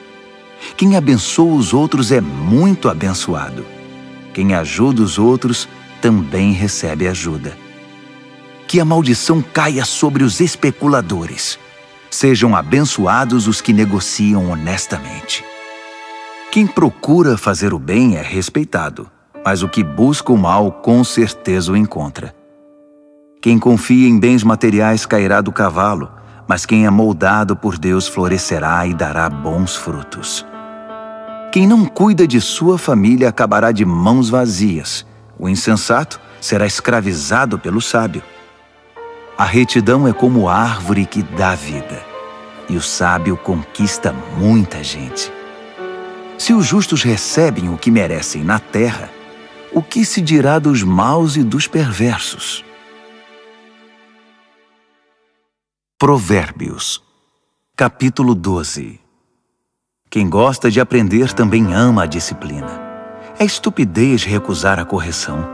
Quem abençoa os outros é muito abençoado. Quem ajuda os outros também recebe ajuda. Que a maldição caia sobre os especuladores. Sejam abençoados os que negociam honestamente. Quem procura fazer o bem é respeitado, mas o que busca o mal com certeza o encontra. Quem confia em bens materiais cairá do cavalo, mas quem é moldado por Deus florescerá e dará bons frutos. Quem não cuida de sua família acabará de mãos vazias. O insensato será escravizado pelo sábio. A retidão é como árvore que dá vida, e o sábio conquista muita gente. Se os justos recebem o que merecem na terra, o que se dirá dos maus e dos perversos? Provérbios, capítulo 12. Quem gosta de aprender também ama a disciplina. É estupidez recusar a correção.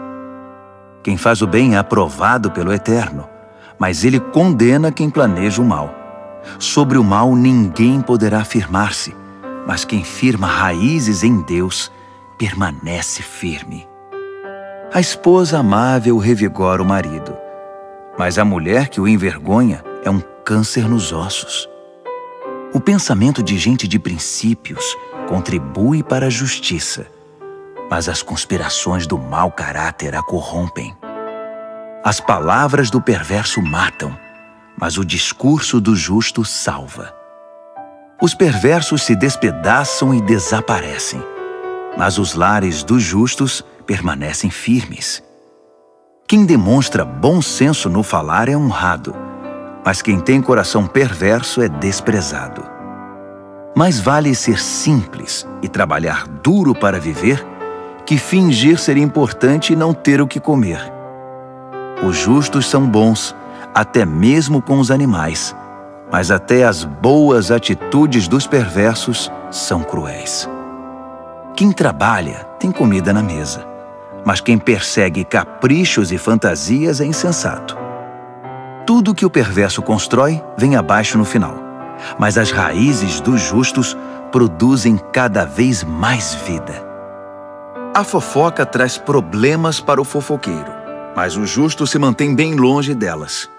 Quem faz o bem é aprovado pelo Eterno, mas ele condena quem planeja o mal. Sobre o mal ninguém poderá firmar-se, mas quem firma raízes em Deus permanece firme. A esposa amável revigora o marido, mas a mulher que o envergonha é um câncer nos ossos. O pensamento de gente de princípios contribui para a justiça, mas as conspirações do mau caráter a corrompem. As palavras do perverso matam, mas o discurso do justo salva. Os perversos se despedaçam e desaparecem, mas os lares dos justos permanecem firmes. Quem demonstra bom senso no falar é honrado, mas quem tem coração perverso é desprezado. Mais vale ser simples e trabalhar duro para viver que fingir ser importante e não ter o que comer. Os justos são bons, até mesmo com os animais, mas até as boas atitudes dos perversos são cruéis. Quem trabalha tem comida na mesa, mas quem persegue caprichos e fantasias é insensato. Tudo que o perverso constrói vem abaixo no final, mas as raízes dos justos produzem cada vez mais vida. A fofoca traz problemas para o fofoqueiro, mas o justo se mantém bem longe delas.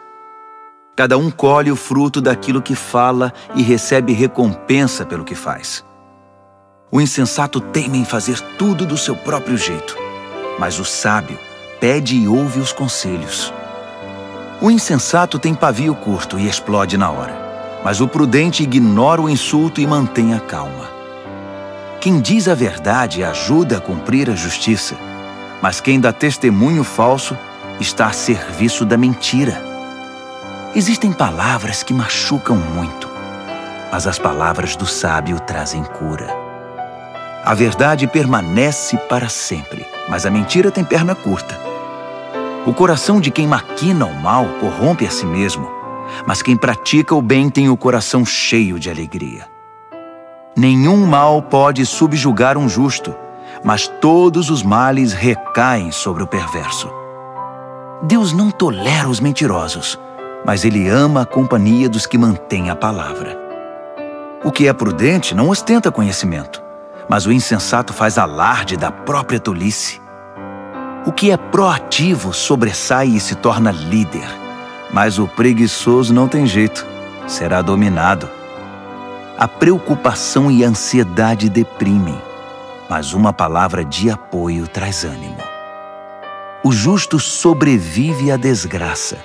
Cada um colhe o fruto daquilo que fala e recebe recompensa pelo que faz. O insensato teima em fazer tudo do seu próprio jeito, mas o sábio pede e ouve os conselhos. O insensato tem pavio curto e explode na hora, mas o prudente ignora o insulto e mantém a calma. Quem diz a verdade ajuda a cumprir a justiça, mas quem dá testemunho falso está a serviço da mentira. Existem palavras que machucam muito, mas as palavras do sábio trazem cura. A verdade permanece para sempre, mas a mentira tem perna curta. O coração de quem maquina o mal corrompe a si mesmo, mas quem pratica o bem tem o coração cheio de alegria. Nenhum mal pode subjugar um justo, mas todos os males recaem sobre o perverso. Deus não tolera os mentirosos, mas Ele ama a companhia dos que mantêm a palavra. O que é prudente não ostenta conhecimento, mas o insensato faz alarde da própria tolice. O que é proativo sobressai e se torna líder, mas o preguiçoso não tem jeito, será dominado. A preocupação e a ansiedade deprimem, mas uma palavra de apoio traz ânimo. O justo sobrevive à desgraça,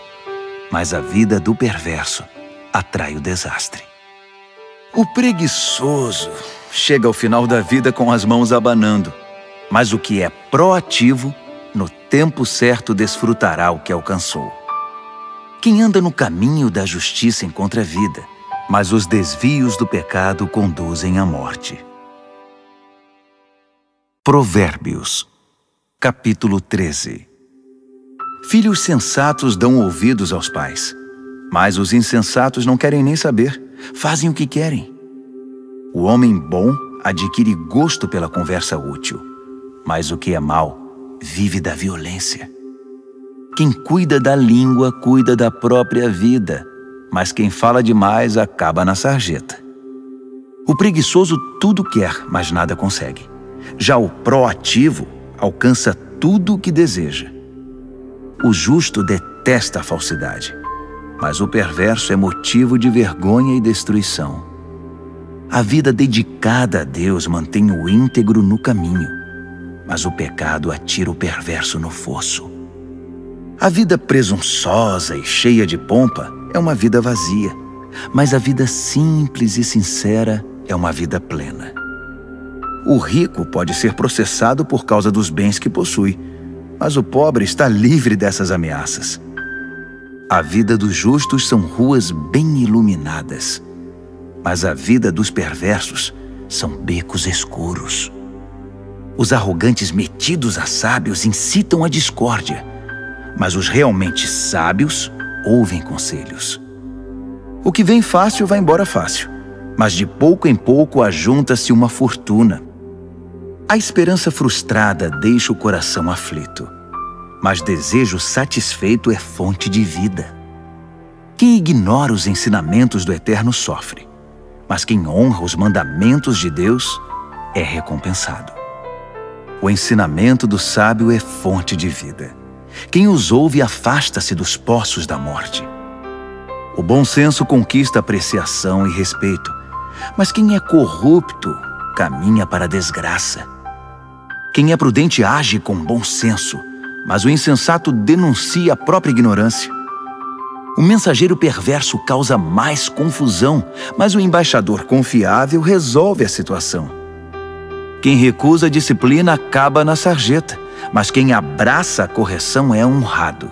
mas a vida do perverso atrai o desastre. O preguiçoso chega ao final da vida com as mãos abanando, mas o que é proativo, no tempo certo desfrutará o que alcançou. Quem anda no caminho da justiça encontra vida, mas os desvios do pecado conduzem à morte. Provérbios, capítulo 13. Filhos sensatos dão ouvidos aos pais, mas os insensatos não querem nem saber, fazem o que querem. O homem bom adquire gosto pela conversa útil, mas o que é mau vive da violência. Quem cuida da língua cuida da própria vida, mas quem fala demais acaba na sarjeta. O preguiçoso tudo quer, mas nada consegue. Já o proativo alcança tudo o que deseja. O justo detesta a falsidade, mas o perverso é motivo de vergonha e destruição. A vida dedicada a Deus mantém o íntegro no caminho, mas o pecado atira o perverso no fosso. A vida presunçosa e cheia de pompa é uma vida vazia, mas a vida simples e sincera é uma vida plena. O rico pode ser processado por causa dos bens que possui, mas o pobre está livre dessas ameaças. A vida dos justos são ruas bem iluminadas, mas a vida dos perversos são becos escuros. Os arrogantes metidos a sábios incitam a discórdia, mas os realmente sábios ouvem conselhos. O que vem fácil vai embora fácil, mas de pouco em pouco ajunta-se uma fortuna. A esperança frustrada deixa o coração aflito, mas desejo satisfeito é fonte de vida. Quem ignora os ensinamentos do Eterno sofre, mas quem honra os mandamentos de Deus é recompensado. O ensinamento do sábio é fonte de vida. Quem os ouve afasta-se dos poços da morte. O bom senso conquista apreciação e respeito, mas quem é corrupto caminha para a desgraça. Quem é prudente age com bom senso, mas o insensato denuncia a própria ignorância. O mensageiro perverso causa mais confusão, mas o embaixador confiável resolve a situação. Quem recusa a disciplina acaba na sarjeta, mas quem abraça a correção é honrado.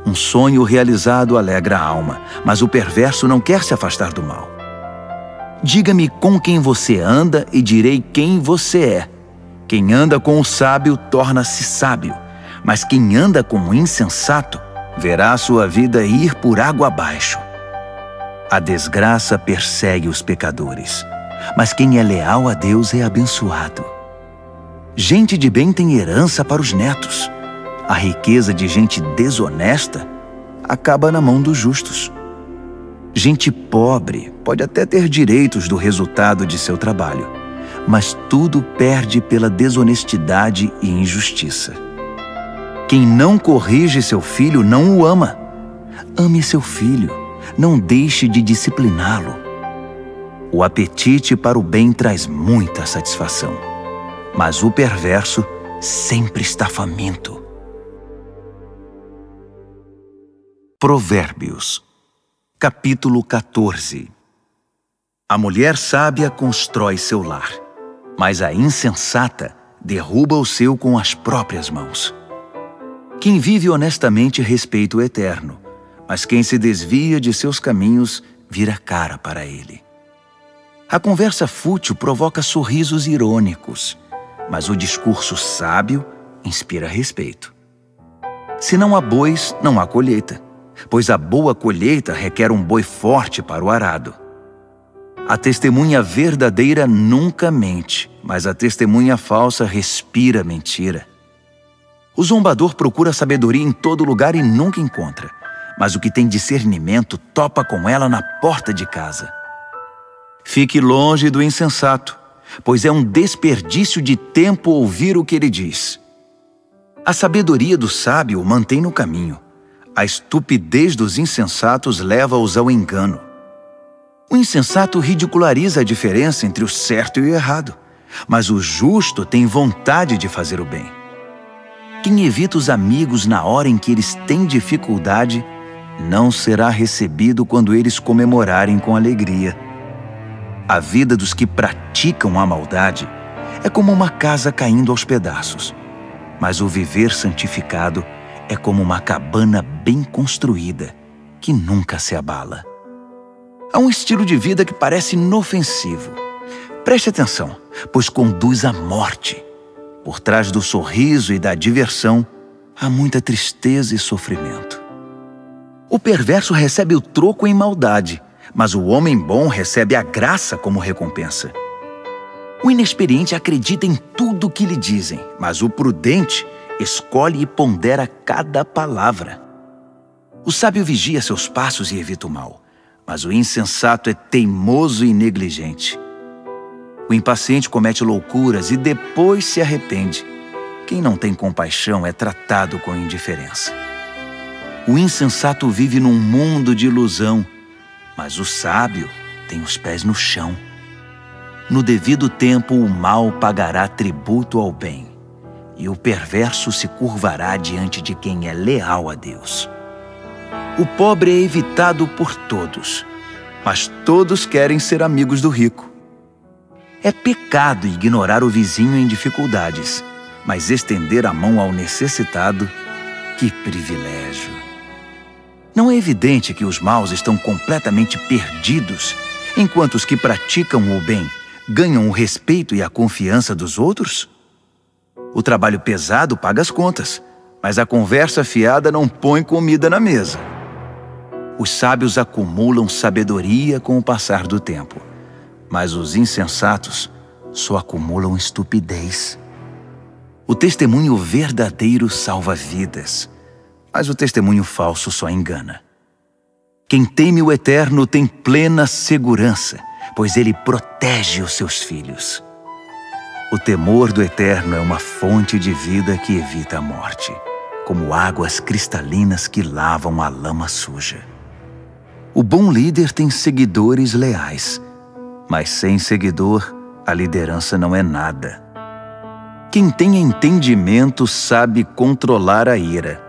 Um sonho realizado alegra a alma, mas o perverso não quer se afastar do mal. Diga-me com quem você anda e direi quem você é. Quem anda com o sábio torna-se sábio, mas quem anda com o insensato verá a sua vida ir por água abaixo. A desgraça persegue os pecadores, mas quem é leal a Deus é abençoado. Gente de bem tem herança para os netos. A riqueza de gente desonesta acaba na mão dos justos. Gente pobre pode até ter direitos do resultado de seu trabalho, mas tudo perde pela desonestidade e injustiça. Quem não corrige seu filho não o ama. Ame seu filho, não deixe de discipliná-lo. O apetite para o bem traz muita satisfação, mas o perverso sempre está faminto. Provérbios, capítulo 14. A mulher sábia constrói seu lar, mas a insensata derruba o seu com as próprias mãos. Quem vive honestamente respeita o Eterno, mas quem se desvia de seus caminhos vira cara para ele. A conversa fútil provoca sorrisos irônicos, mas o discurso sábio inspira respeito. Se não há bois, não há colheita, pois a boa colheita requer um boi forte para o arado. A testemunha verdadeira nunca mente, mas a testemunha falsa respira mentira. O zombador procura sabedoria em todo lugar e nunca encontra, mas o que tem discernimento topa com ela na porta de casa. Fique longe do insensato, pois é um desperdício de tempo ouvir o que ele diz. A sabedoria do sábio o mantém no caminho. A estupidez dos insensatos leva-os ao engano. O insensato ridiculariza a diferença entre o certo e o errado, mas o justo tem vontade de fazer o bem. Quem evita os amigos na hora em que eles têm dificuldade, não será recebido quando eles comemorarem com alegria. A vida dos que praticam a maldade é como uma casa caindo aos pedaços, mas o viver santificado é como uma cabana bem construída, que nunca se abala. Há um estilo de vida que parece inofensivo. Preste atenção, pois conduz à morte. Por trás do sorriso e da diversão, há muita tristeza e sofrimento. O perverso recebe o troco em maldade, mas o homem bom recebe a graça como recompensa. O inexperiente acredita em tudo o que lhe dizem, mas o prudente escolhe e pondera cada palavra. O sábio vigia seus passos e evita o mal, mas o insensato é teimoso e negligente. O impaciente comete loucuras e depois se arrepende. Quem não tem compaixão é tratado com indiferença. O insensato vive num mundo de ilusão, mas o sábio tem os pés no chão. No devido tempo, o mal pagará tributo ao bem, e o perverso se curvará diante de quem é leal a Deus. O pobre é evitado por todos, mas todos querem ser amigos do rico. É pecado ignorar o vizinho em dificuldades, mas estender a mão ao necessitado, que privilégio! Não é evidente que os maus estão completamente perdidos, enquanto os que praticam o bem ganham o respeito e a confiança dos outros? O trabalho pesado paga as contas, mas a conversa fiada não põe comida na mesa. Os sábios acumulam sabedoria com o passar do tempo, mas os insensatos só acumulam estupidez. O testemunho verdadeiro salva vidas, mas o testemunho falso só engana. Quem teme o Eterno tem plena segurança, pois ele protege os seus filhos. O temor do Eterno é uma fonte de vida que evita a morte, como águas cristalinas que lavam a lama suja. O bom líder tem seguidores leais, mas sem seguidor, a liderança não é nada. Quem tem entendimento sabe controlar a ira,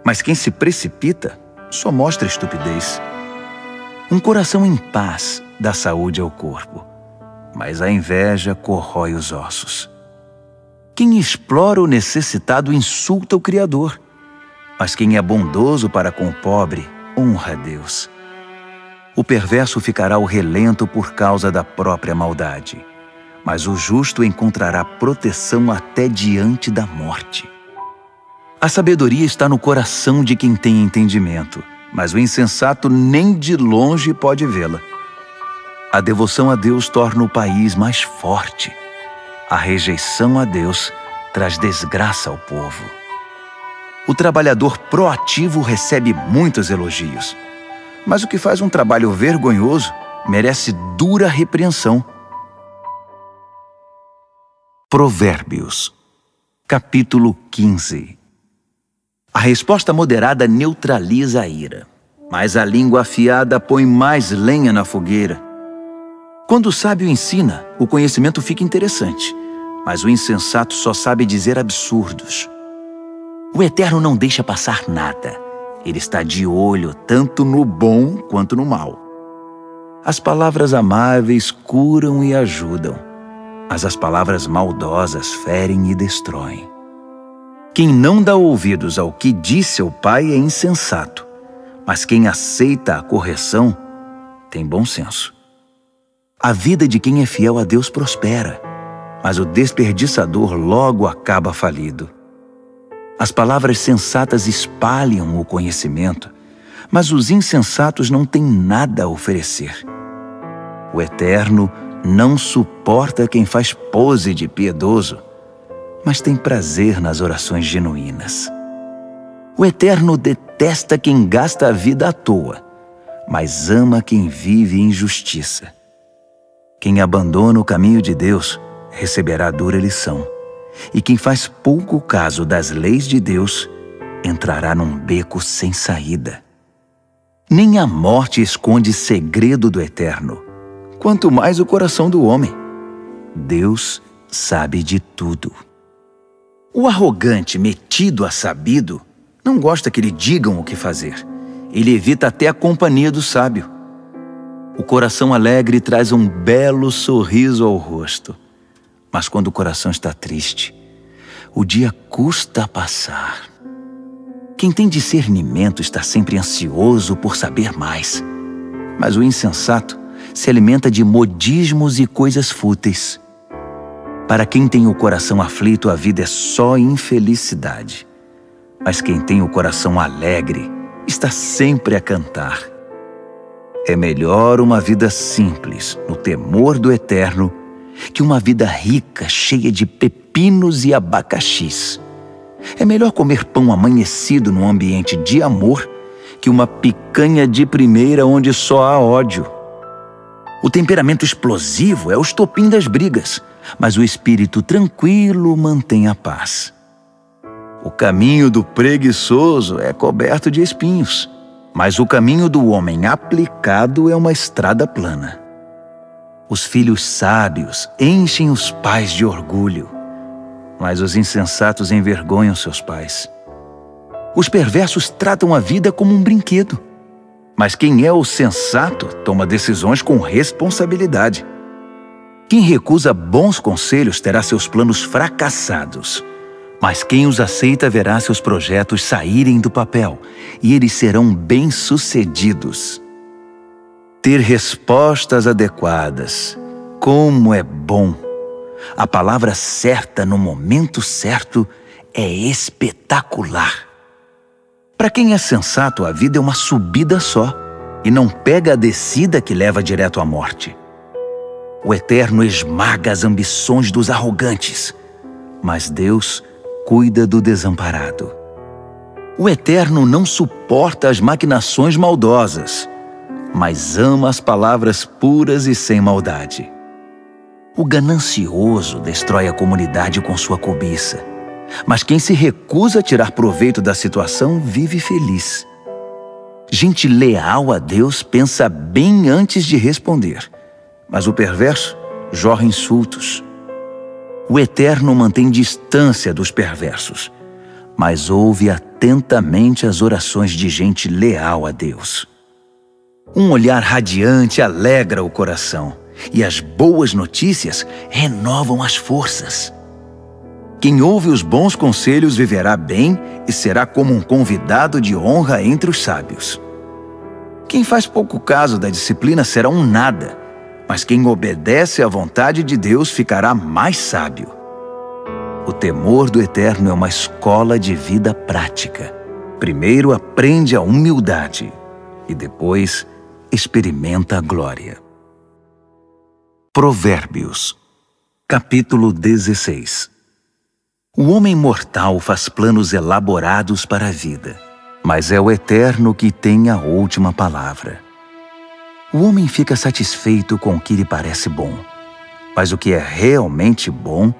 mas quem se precipita só mostra estupidez. Um coração em paz dá saúde ao corpo, mas a inveja corrói os ossos. Quem explora o necessitado insulta o Criador, mas quem é bondoso para com o pobre honra a Deus. O perverso ficará ao relento por causa da própria maldade, mas o justo encontrará proteção até diante da morte. A sabedoria está no coração de quem tem entendimento, mas o insensato nem de longe pode vê-la. A devoção a Deus torna o país mais forte. A rejeição a Deus traz desgraça ao povo. O trabalhador proativo recebe muitos elogios, mas o que faz um trabalho vergonhoso merece dura repreensão. Provérbios, capítulo 15. A resposta moderada neutraliza a ira, mas a língua afiada põe mais lenha na fogueira. Quando o sábio ensina, o conhecimento fica interessante, mas o insensato só sabe dizer absurdos. O Eterno não deixa passar nada. Ele está de olho tanto no bom quanto no mal. As palavras amáveis curam e ajudam, mas as palavras maldosas ferem e destroem. Quem não dá ouvidos ao que diz seu pai é insensato, mas quem aceita a correção tem bom senso. A vida de quem é fiel a Deus prospera, mas o desperdiçador logo acaba falido. As palavras sensatas espalham o conhecimento, mas os insensatos não têm nada a oferecer. O Eterno não suporta quem faz pose de piedoso, mas tem prazer nas orações genuínas. O Eterno detesta quem gasta a vida à toa, mas ama quem vive em justiça. Quem abandona o caminho de Deus receberá dura lição, e quem faz pouco caso das leis de Deus entrará num beco sem saída. Nem a morte esconde segredo do Eterno, quanto mais o coração do homem. Deus sabe de tudo. O arrogante, metido a sabido, não gosta que lhe digam o que fazer. Ele evita até a companhia do sábio. O coração alegre traz um belo sorriso ao rosto, mas quando o coração está triste, o dia custa a passar. Quem tem discernimento está sempre ansioso por saber mais, mas o insensato se alimenta de modismos e coisas fúteis. Para quem tem o coração aflito, a vida é só infelicidade, mas quem tem o coração alegre está sempre a cantar. É melhor uma vida simples, no temor do Eterno, que uma vida rica, cheia de pepinos e abacaxis. É melhor comer pão amanhecido num ambiente de amor que uma picanha de primeira onde só há ódio. O temperamento explosivo é o estopim das brigas, mas o espírito tranquilo mantém a paz. O caminho do preguiçoso é coberto de espinhos, mas o caminho do homem aplicado é uma estrada plana. Os filhos sábios enchem os pais de orgulho, mas os insensatos envergonham seus pais. Os perversos tratam a vida como um brinquedo, mas quem é o sensato toma decisões com responsabilidade. Quem recusa bons conselhos terá seus planos fracassados, mas quem os aceita verá seus projetos saírem do papel e eles serão bem-sucedidos. Ter respostas adequadas. Como é bom! A palavra certa no momento certo é espetacular. Para quem é sensato, a vida é uma subida só e não pega a descida que leva direto à morte. O Eterno esmaga as ambições dos arrogantes, mas Deus cuida do desamparado. O Eterno não suporta as maquinações maldosas, mas ama as palavras puras e sem maldade. O ganancioso destrói a comunidade com sua cobiça, mas quem se recusa a tirar proveito da situação vive feliz. Gente leal a Deus pensa bem antes de responder, mas o perverso jorra insultos. O Eterno mantém distância dos perversos, mas ouve atentamente as orações de gente leal a Deus. Um olhar radiante alegra o coração, e as boas notícias renovam as forças. Quem ouve os bons conselhos viverá bem e será como um convidado de honra entre os sábios. Quem faz pouco caso da disciplina será um nada, mas quem obedece à vontade de Deus ficará mais sábio. O temor do Eterno é uma escola de vida prática. Primeiro aprende a humildade e depois experimenta a glória. Provérbios, capítulo 16. O homem mortal faz planos elaborados para a vida, mas é o Eterno que tem a última palavra. O homem fica satisfeito com o que lhe parece bom, mas o que é realmente bom,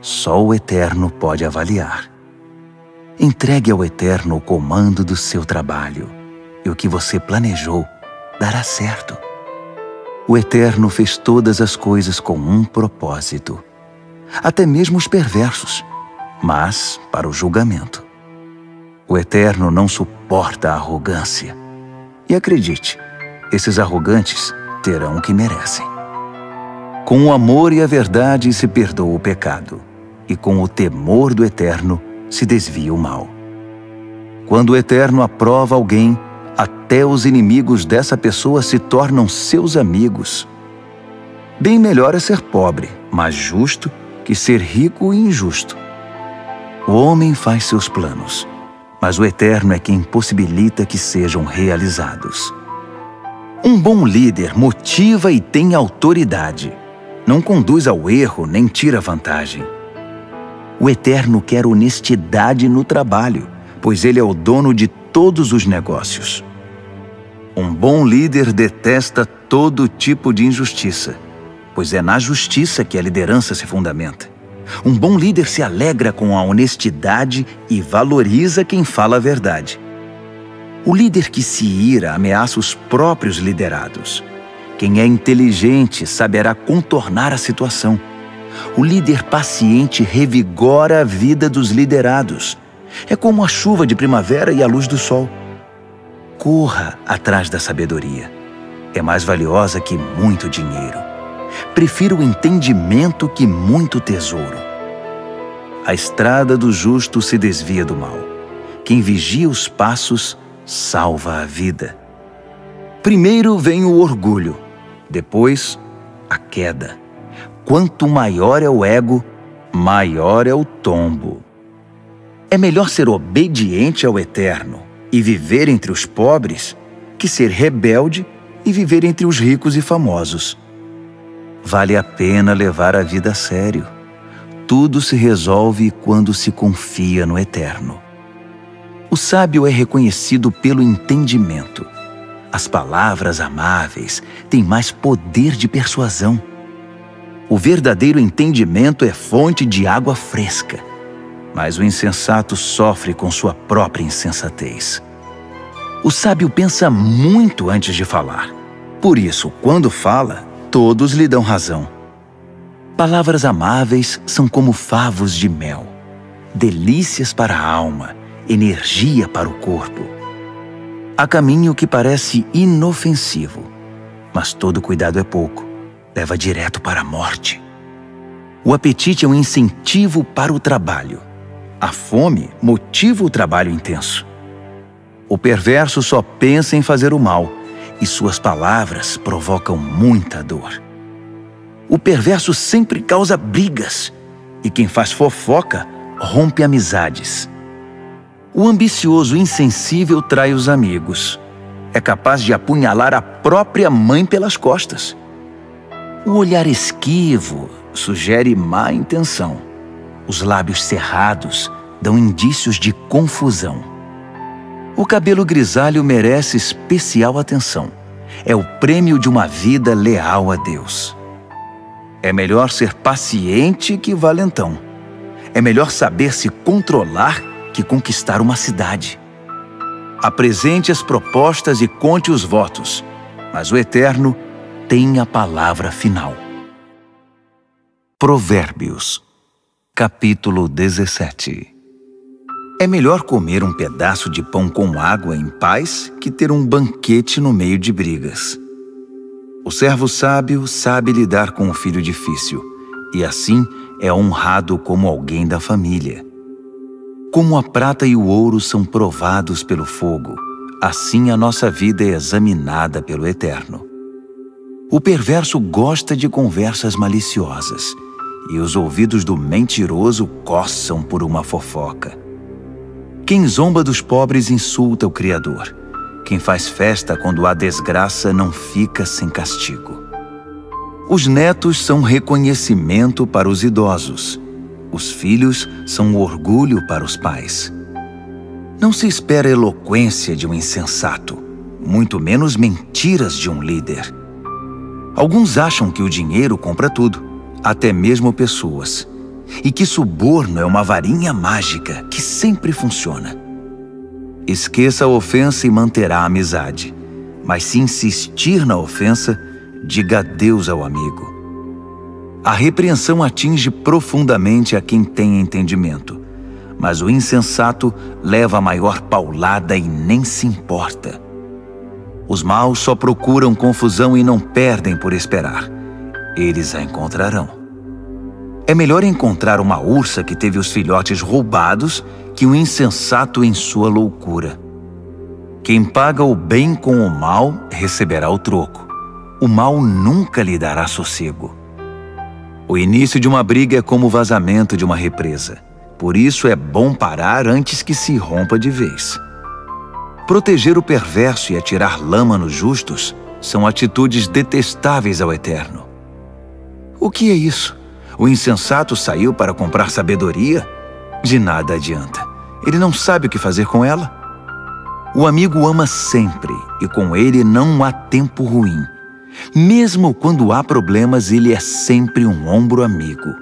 só o Eterno pode avaliar. Entregue ao Eterno o comando do seu trabalho, e o que você planejou dará certo. O Eterno fez todas as coisas com um propósito, até mesmo os perversos, mas para o julgamento. O Eterno não suporta a arrogância. E acredite, esses arrogantes terão o que merecem. Com o amor e a verdade se perdoa o pecado, e com o temor do Eterno se desvia o mal. Quando o Eterno aprova alguém, até os inimigos dessa pessoa se tornam seus amigos. Bem melhor é ser pobre, mas justo, que ser rico e injusto. O homem faz seus planos, mas o Eterno é quem possibilita que sejam realizados. Um bom líder motiva e tem autoridade. Não conduz ao erro nem tira vantagem. O Eterno quer honestidade no trabalho, pois Ele é o dono de todos os negócios. Um bom líder detesta todo tipo de injustiça, pois é na justiça que a liderança se fundamenta. Um bom líder se alegra com a honestidade e valoriza quem fala a verdade. O líder que se ira ameaça os próprios liderados. Quem é inteligente saberá contornar a situação. O líder paciente revigora a vida dos liderados. É como a chuva de primavera e a luz do sol. Corra atrás da sabedoria. É mais valiosa que muito dinheiro. Prefiro o entendimento que muito tesouro. A estrada do justo se desvia do mal. Quem vigia os passos salva a vida. Primeiro vem o orgulho, depois a queda. Quanto maior é o ego, maior é o tombo. É melhor ser obediente ao Eterno e viver entre os pobres que ser rebelde e viver entre os ricos e famosos. Vale a pena levar a vida a sério. Tudo se resolve quando se confia no Eterno. O sábio é reconhecido pelo entendimento. As palavras amáveis têm mais poder de persuasão. O verdadeiro entendimento é fonte de água fresca. mas o insensato sofre com sua própria insensatez. O sábio pensa muito antes de falar. Por isso, quando fala, todos lhe dão razão. Palavras amáveis são como favos de mel, delícias para a alma, energia para o corpo. Há caminho que parece inofensivo, mas todo cuidado é pouco, leva direto para a morte. O apetite é um incentivo para o trabalho. A fome motiva o trabalho intenso. O perverso só pensa em fazer o mal, e suas palavras provocam muita dor. O perverso sempre causa brigas, e quem faz fofoca rompe amizades. O ambicioso insensível trai os amigos. É capaz de apunhalar a própria mãe pelas costas. O olhar esquivo sugere má intenção. Os lábios cerrados dão indícios de confusão. O cabelo grisalho merece especial atenção. É o prêmio de uma vida leal a Deus. É melhor ser paciente que valentão. É melhor saber se controlar que conquistar uma cidade. Apresente as propostas e conte os votos, mas o Eterno tem a palavra final. Provérbios, capítulo 17. É melhor comer um pedaço de pão com água em paz que ter um banquete no meio de brigas. O servo sábio sabe lidar com o filho difícil, e assim é honrado como alguém da família. Como a prata e o ouro são provados pelo fogo, assim a nossa vida é examinada pelo Eterno. O perverso gosta de conversas maliciosas, e os ouvidos do mentiroso coçam por uma fofoca. Quem zomba dos pobres insulta o Criador. Quem faz festa quando há desgraça não fica sem castigo. Os netos são reconhecimento para os idosos. Os filhos são orgulho para os pais. Não se espera eloquência de um insensato, muito menos mentiras de um líder. Alguns acham que o dinheiro compra tudo, até mesmo pessoas, e que suborno é uma varinha mágica que sempre funciona. Esqueça a ofensa e manterá a amizade, mas se insistir na ofensa, diga adeus ao amigo. A repreensão atinge profundamente a quem tem entendimento, mas o insensato leva a maior paulada e nem se importa. Os maus só procuram confusão e não perdem por esperar. Eles a encontrarão. É melhor encontrar uma ursa que teve os filhotes roubados que um insensato em sua loucura. Quem paga o bem com o mal receberá o troco. O mal nunca lhe dará sossego. O início de uma briga é como o vazamento de uma represa. Por isso é bom parar antes que se rompa de vez. Proteger o perverso e atirar lama nos justos são atitudes detestáveis ao Eterno. O que é isso? O insensato saiu para comprar sabedoria? De nada adianta. Ele não sabe o que fazer com ela. O amigo ama sempre, e com ele não há tempo ruim. Mesmo quando há problemas, ele é sempre um ombro amigo.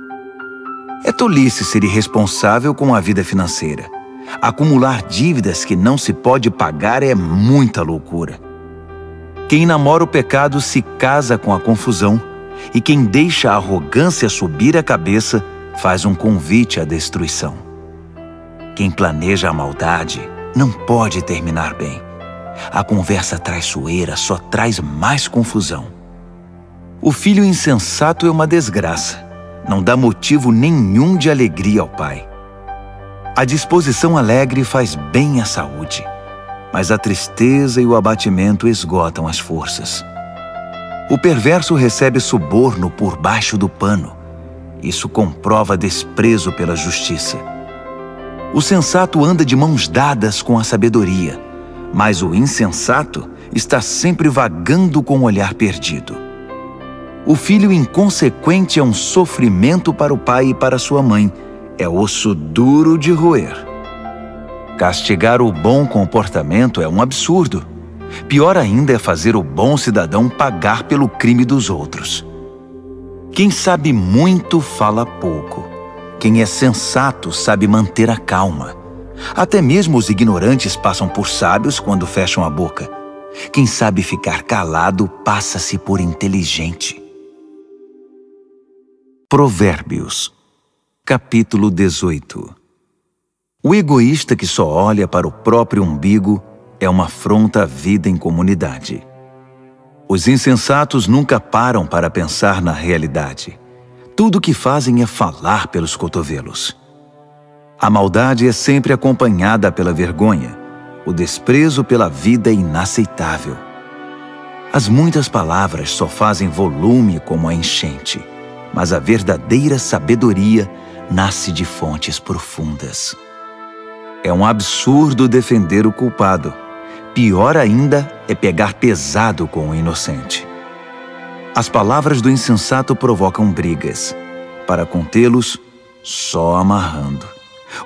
É tolice ser irresponsável com a vida financeira. Acumular dívidas que não se pode pagar é muita loucura. Quem namora o pecado se casa com a confusão, e quem deixa a arrogância subir a cabeça faz um convite à destruição. Quem planeja a maldade não pode terminar bem. A conversa traiçoeira só traz mais confusão. O filho insensato é uma desgraça. Não dá motivo nenhum de alegria ao pai. A disposição alegre faz bem à saúde, mas a tristeza e o abatimento esgotam as forças. O perverso recebe suborno por baixo do pano. Isso comprova desprezo pela justiça. O sensato anda de mãos dadas com a sabedoria, mas o insensato está sempre vagando com o olhar perdido. O filho inconsequente é um sofrimento para o pai e para sua mãe. É osso duro de roer. Castigar o bom comportamento é um absurdo. Pior ainda é fazer o bom cidadão pagar pelo crime dos outros. Quem sabe muito fala pouco. Quem é sensato sabe manter a calma. Até mesmo os ignorantes passam por sábios quando fecham a boca. Quem sabe ficar calado passa-se por inteligente. Provérbios, capítulo 18. O egoísta que só olha para o próprio umbigo é uma afronta à vida em comunidade. Os insensatos nunca param para pensar na realidade. Tudo o que fazem é falar pelos cotovelos. A maldade é sempre acompanhada pela vergonha. O desprezo pela vida é inaceitável. As muitas palavras só fazem volume como a enchente, mas a verdadeira sabedoria nasce de fontes profundas. É um absurdo defender o culpado. Pior ainda é pegar pesado com o inocente. As palavras do insensato provocam brigas. Para contê-los, só amarrando.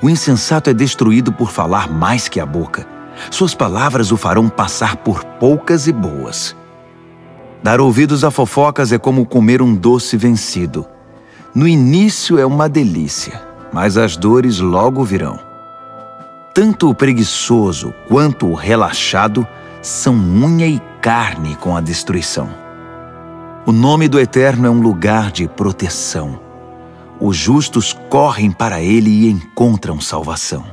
O insensato é destruído por falar mais que a boca. Suas palavras o farão passar por poucas e boas. Dar ouvidos a fofocas é como comer um doce vencido. No início é uma delícia, mas as dores logo virão. Tanto o preguiçoso quanto o relaxado são unha e carne com a destruição. O nome do Eterno é um lugar de proteção. Os justos correm para ele e encontram salvação.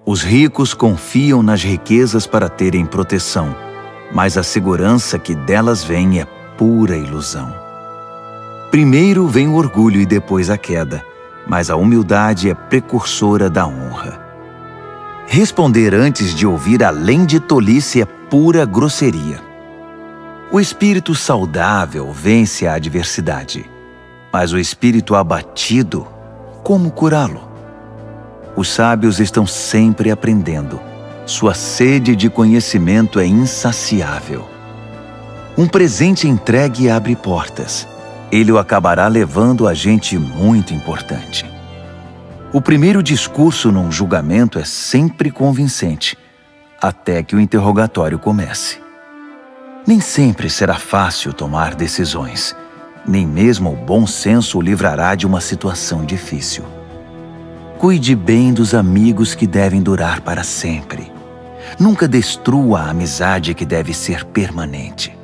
Os ricos confiam nas riquezas para terem proteção, mas a segurança que delas vem é pura ilusão. Primeiro vem o orgulho e depois a queda, mas a humildade é precursora da honra. Responder antes de ouvir além de tolice é pura grosseria. O espírito saudável vence a adversidade, mas o espírito abatido, como curá-lo? Os sábios estão sempre aprendendo. Sua sede de conhecimento é insaciável. Um presente entregue abre portas. Ele o acabará levando a gente muito importante. O primeiro discurso num julgamento é sempre convincente, até que o interrogatório comece. Nem sempre será fácil tomar decisões. Nem mesmo o bom senso o livrará de uma situação difícil. Cuide bem dos amigos que devem durar para sempre. Nunca destrua a amizade que deve ser permanente.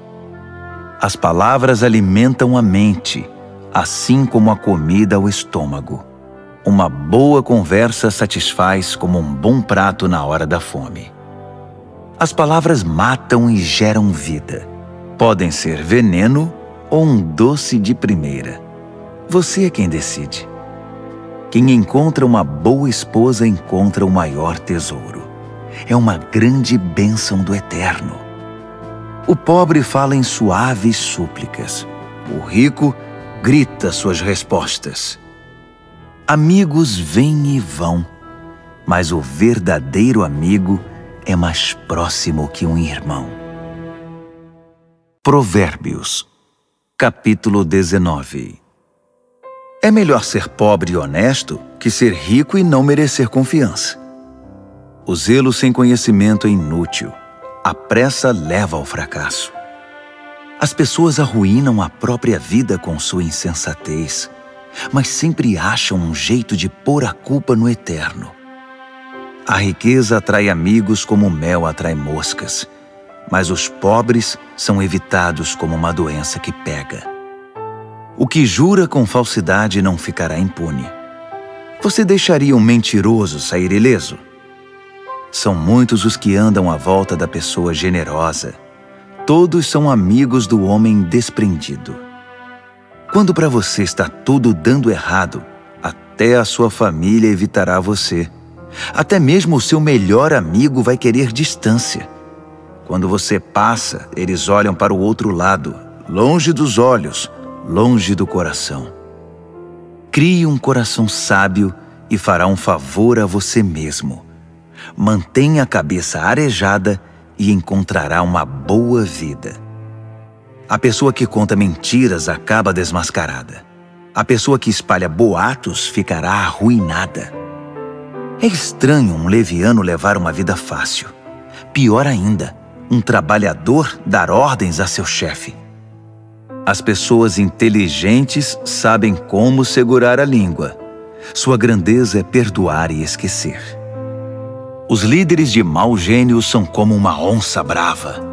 As palavras alimentam a mente, assim como a comida o estômago. Uma boa conversa satisfaz como um bom prato na hora da fome. As palavras matam e geram vida. Podem ser veneno ou um doce de primeira. Você é quem decide. Quem encontra uma boa esposa encontra o maior tesouro. É uma grande bênção do Eterno. O pobre fala em suaves súplicas. O rico grita suas respostas. Amigos vêm e vão, mas o verdadeiro amigo é mais próximo que um irmão. Provérbios, capítulo 19. É melhor ser pobre e honesto que ser rico e não merecer confiança. O zelo sem conhecimento é inútil. A pressa leva ao fracasso. As pessoas arruinam a própria vida com sua insensatez, mas sempre acham um jeito de pôr a culpa no Eterno. A riqueza atrai amigos como o mel atrai moscas, mas os pobres são evitados como uma doença que pega. O que jura com falsidade não ficará impune. Você deixaria um mentiroso sair ileso? São muitos os que andam à volta da pessoa generosa. Todos são amigos do homem desprendido. Quando para você está tudo dando errado, até a sua família evitará você. Até mesmo o seu melhor amigo vai querer distância. Quando você passa, eles olham para o outro lado, longe dos olhos, longe do coração. Crie um coração sábio e fará um favor a você mesmo. Mantenha a cabeça arejada e encontrará uma boa vida. A pessoa que conta mentiras acaba desmascarada. A pessoa que espalha boatos ficará arruinada. É estranho um leviano levar uma vida fácil. Pior ainda, um trabalhador dar ordens a seu chefe. As pessoas inteligentes sabem como segurar a língua. Sua grandeza é perdoar e esquecer. Os líderes de mau gênio são como uma onça brava.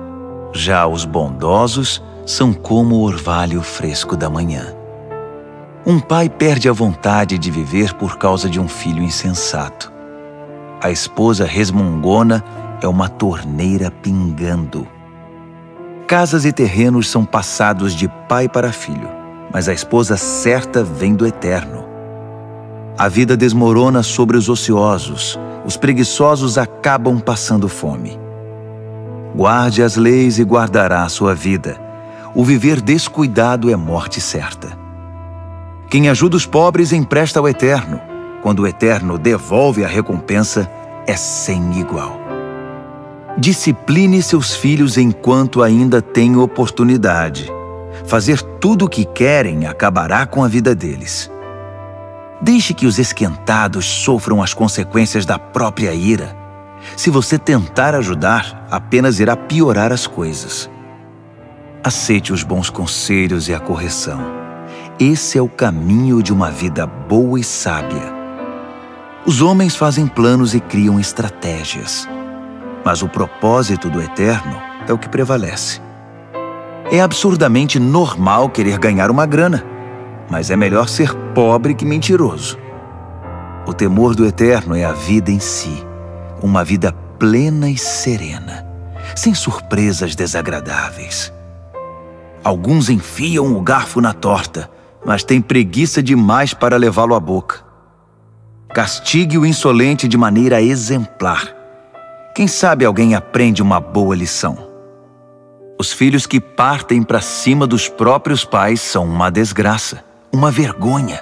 Já os bondosos são como o orvalho fresco da manhã. Um pai perde a vontade de viver por causa de um filho insensato. A esposa resmungona é uma torneira pingando. Casas e terrenos são passados de pai para filho, mas a esposa certa vem do Eterno. A vida desmorona sobre os ociosos, os preguiçosos acabam passando fome. Guarde as leis e guardará a sua vida. O viver descuidado é morte certa. Quem ajuda os pobres empresta ao Eterno. Quando o Eterno devolve a recompensa, é sem igual. Discipline seus filhos enquanto ainda tem oportunidade. Fazer tudo o que querem acabará com a vida deles. Deixe que os esquentados sofram as consequências da própria ira. Se você tentar ajudar, apenas irá piorar as coisas. Aceite os bons conselhos e a correção. Esse é o caminho de uma vida boa e sábia. Os homens fazem planos e criam estratégias, mas o propósito do Eterno é o que prevalece. É absurdamente normal querer ganhar uma grana, mas é melhor ser pobre que mentiroso. O temor do Eterno é a vida em si, uma vida plena e serena, sem surpresas desagradáveis. Alguns enfiam o garfo na torta, mas têm preguiça demais para levá-lo à boca. Castigue o insolente de maneira exemplar. Quem sabe alguém aprende uma boa lição. Os filhos que partem para cima dos próprios pais são uma desgraça, uma vergonha.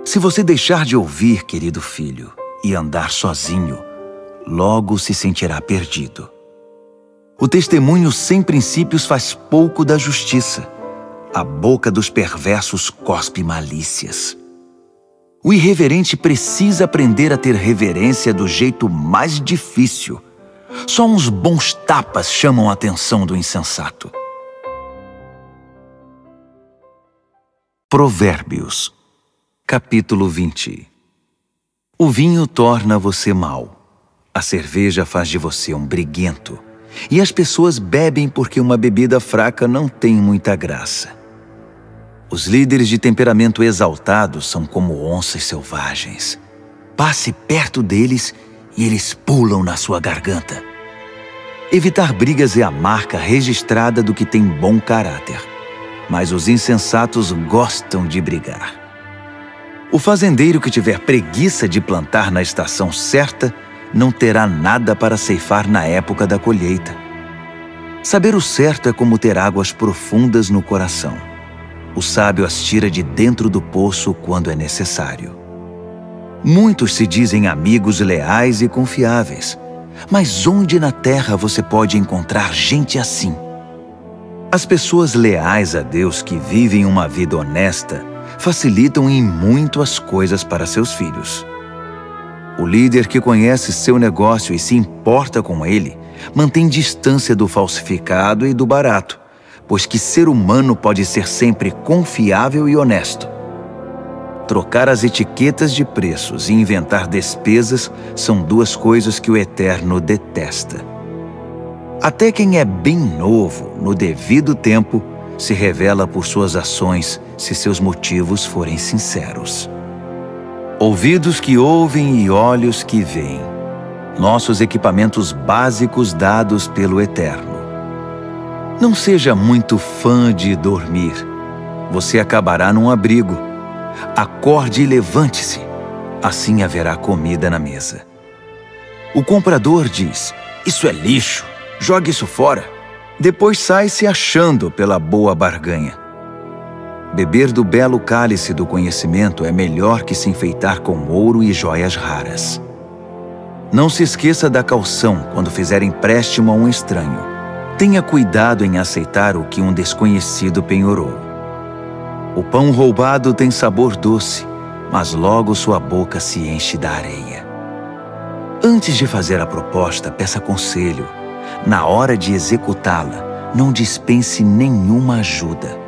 Se você deixar de ouvir, querido filho, e andar sozinho, logo se sentirá perdido. O testemunho sem princípios faz pouco da justiça. A boca dos perversos cospe malícias. O irreverente precisa aprender a ter reverência do jeito mais difícil. Só uns bons tapas chamam a atenção do insensato. Provérbios, capítulo 20. O vinho torna você mau. A cerveja faz de você um briguento. E as pessoas bebem porque uma bebida fraca não tem muita graça. Os líderes de temperamento exaltado são como onças selvagens. Passe perto deles e eles pulam na sua garganta. Evitar brigas é a marca registrada do que tem bom caráter. Mas os insensatos gostam de brigar. O fazendeiro que tiver preguiça de plantar na estação certa não terá nada para ceifar na época da colheita. Saber o certo é como ter águas profundas no coração. O sábio as tira de dentro do poço quando é necessário. Muitos se dizem amigos leais e confiáveis, mas onde na terra você pode encontrar gente assim? As pessoas leais a Deus que vivem uma vida honesta facilitam em muito as coisas para seus filhos. O líder que conhece seu negócio e se importa com ele mantém distância do falsificado e do barato, pois que ser humano pode ser sempre confiável e honesto. Trocar as etiquetas de preços e inventar despesas são duas coisas que o Eterno detesta. Até quem é bem novo, no devido tempo, se revela por suas ações se seus motivos forem sinceros. Ouvidos que ouvem e olhos que veem. Nossos equipamentos básicos dados pelo Eterno. Não seja muito fã de dormir. Você acabará num abrigo. Acorde e levante-se. Assim haverá comida na mesa. O comprador diz: "Isso é lixo. Jogue isso fora." Depois sai se achando pela boa barganha. Beber do belo cálice do conhecimento é melhor que se enfeitar com ouro e joias raras. Não se esqueça da caução quando fizer empréstimo a um estranho. Tenha cuidado em aceitar o que um desconhecido penhorou. O pão roubado tem sabor doce, mas logo sua boca se enche da areia. Antes de fazer a proposta, peça conselho. Na hora de executá-la, não dispense nenhuma ajuda.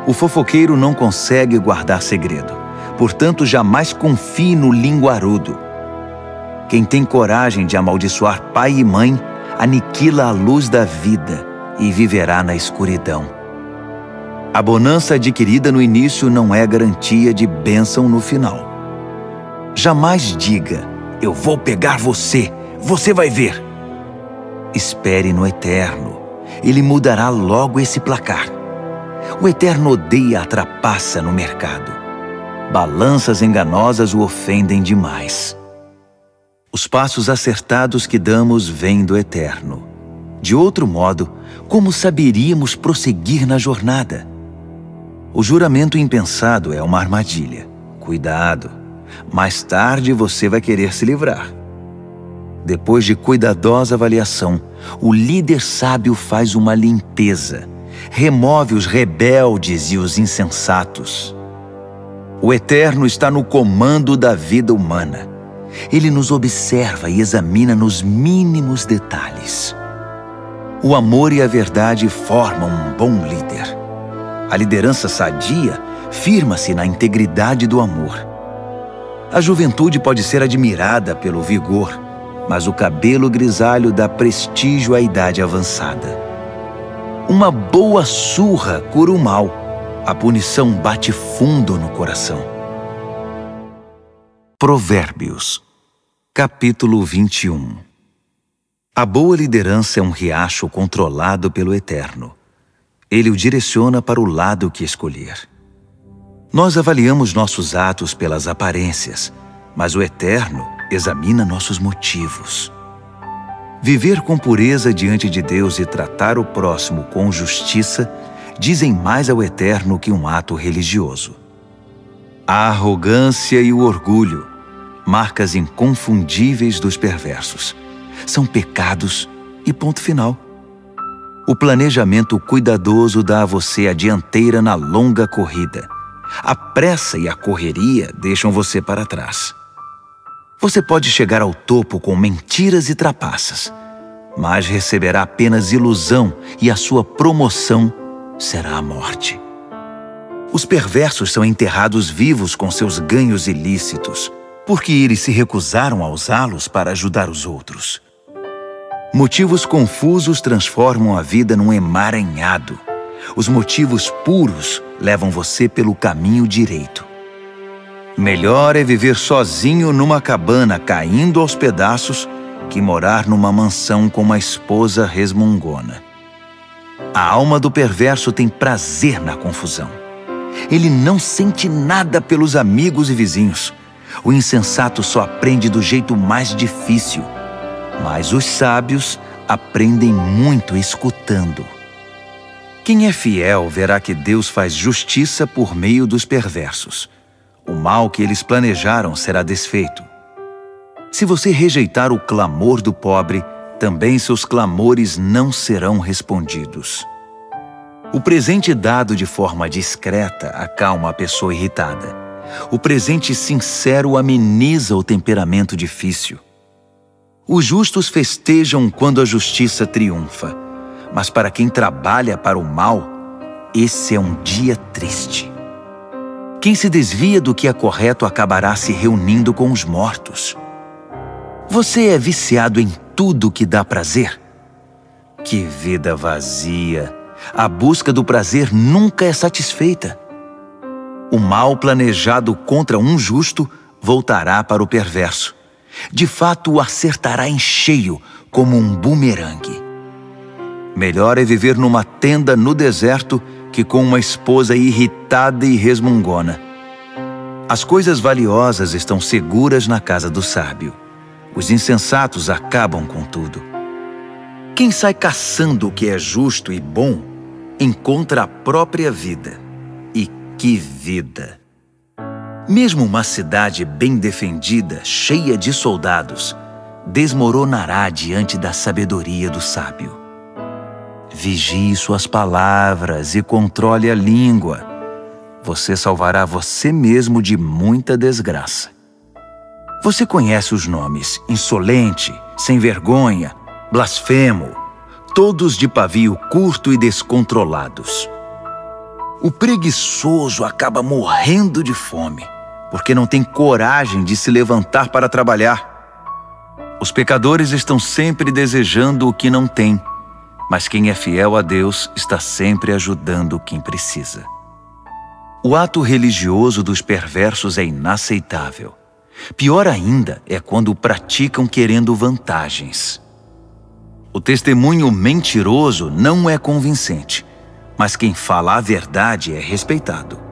O fofoqueiro não consegue guardar segredo, Portanto, jamais confie no linguarudo. Quem tem coragem de amaldiçoar pai e mãe, aniquila a luz da vida e viverá na escuridão. A bonança adquirida no início não é garantia de bênção no final. Jamais diga, eu vou pegar você, você vai ver. Espere no Eterno, Ele mudará logo esse placar. O Eterno odeia a trapaça no mercado. Balanças enganosas o ofendem demais. Os passos acertados que damos vêm do Eterno. De outro modo, como saberíamos prosseguir na jornada? O juramento impensado é uma armadilha. Cuidado, mais tarde você vai querer se livrar. Depois de cuidadosa avaliação, o líder sábio faz uma limpeza, remove os rebeldes e os insensatos. O Eterno está no comando da vida humana. Ele nos observa e examina nos mínimos detalhes. O amor e a verdade formam um bom líder. A liderança sadia firma-se na integridade do amor. A juventude pode ser admirada pelo vigor, mas o cabelo grisalho dá prestígio à idade avançada. Uma boa surra cura o mal. A punição bate fundo no coração. Provérbios, capítulo 21. A boa liderança é um riacho controlado pelo Eterno. Ele o direciona para o lado que escolher. Nós avaliamos nossos atos pelas aparências, mas o Eterno examina nossos motivos. Viver com pureza diante de Deus e tratar o próximo com justiça dizem mais ao Eterno que um ato religioso. A arrogância e o orgulho, marcas inconfundíveis dos perversos, são pecados e ponto final. O planejamento cuidadoso dá a você a dianteira na longa corrida. A pressa e a correria deixam você para trás. Você pode chegar ao topo com mentiras e trapaças, mas receberá apenas ilusão e a sua promoção será a morte. Os perversos são enterrados vivos com seus ganhos ilícitos, porque eles se recusaram a usá-los para ajudar os outros. Motivos confusos transformam a vida num emaranhado. Os motivos puros levam você pelo caminho direito. Melhor é viver sozinho numa cabana caindo aos pedaços que morar numa mansão com uma esposa resmungona. A alma do perverso tem prazer na confusão. Ele não sente nada pelos amigos e vizinhos. O insensato só aprende do jeito mais difícil, mas os sábios aprendem muito escutando. Quem é fiel verá que Deus faz justiça por meio dos perversos. O mal que eles planejaram será desfeito. Se você rejeitar o clamor do pobre, também seus clamores não serão respondidos. O presente dado de forma discreta acalma a pessoa irritada. O presente sincero ameniza o temperamento difícil. Os justos festejam quando a justiça triunfa, mas para quem trabalha para o mal, esse é um dia triste. Quem se desvia do que é correto acabará se reunindo com os mortos. Você é viciado em tudo que dá prazer? Que vida vazia! A busca do prazer nunca é satisfeita. O mal planejado contra um justo voltará para o perverso. De fato, o acertará em cheio, como um bumerangue. Melhor é viver numa tenda no deserto que com uma esposa irritada e resmungona. As coisas valiosas estão seguras na casa do sábio. Os insensatos acabam com tudo. Quem sai caçando o que é justo e bom, encontra a própria vida. E que vida! Mesmo uma cidade bem defendida, cheia de soldados, desmoronará diante da sabedoria do sábio. Vigie suas palavras e controle a língua. Você salvará você mesmo de muita desgraça. Você conhece os nomes insolente, sem vergonha, blasfemo, todos de pavio curto e descontrolados. O preguiçoso acaba morrendo de fome, porque não tem coragem de se levantar para trabalhar. Os pecadores estão sempre desejando o que não têm, mas quem é fiel a Deus está sempre ajudando quem precisa. O ato religioso dos perversos é inaceitável. Pior ainda é quando o praticam querendo vantagens. O testemunho mentiroso não é convincente, mas quem fala a verdade é respeitado.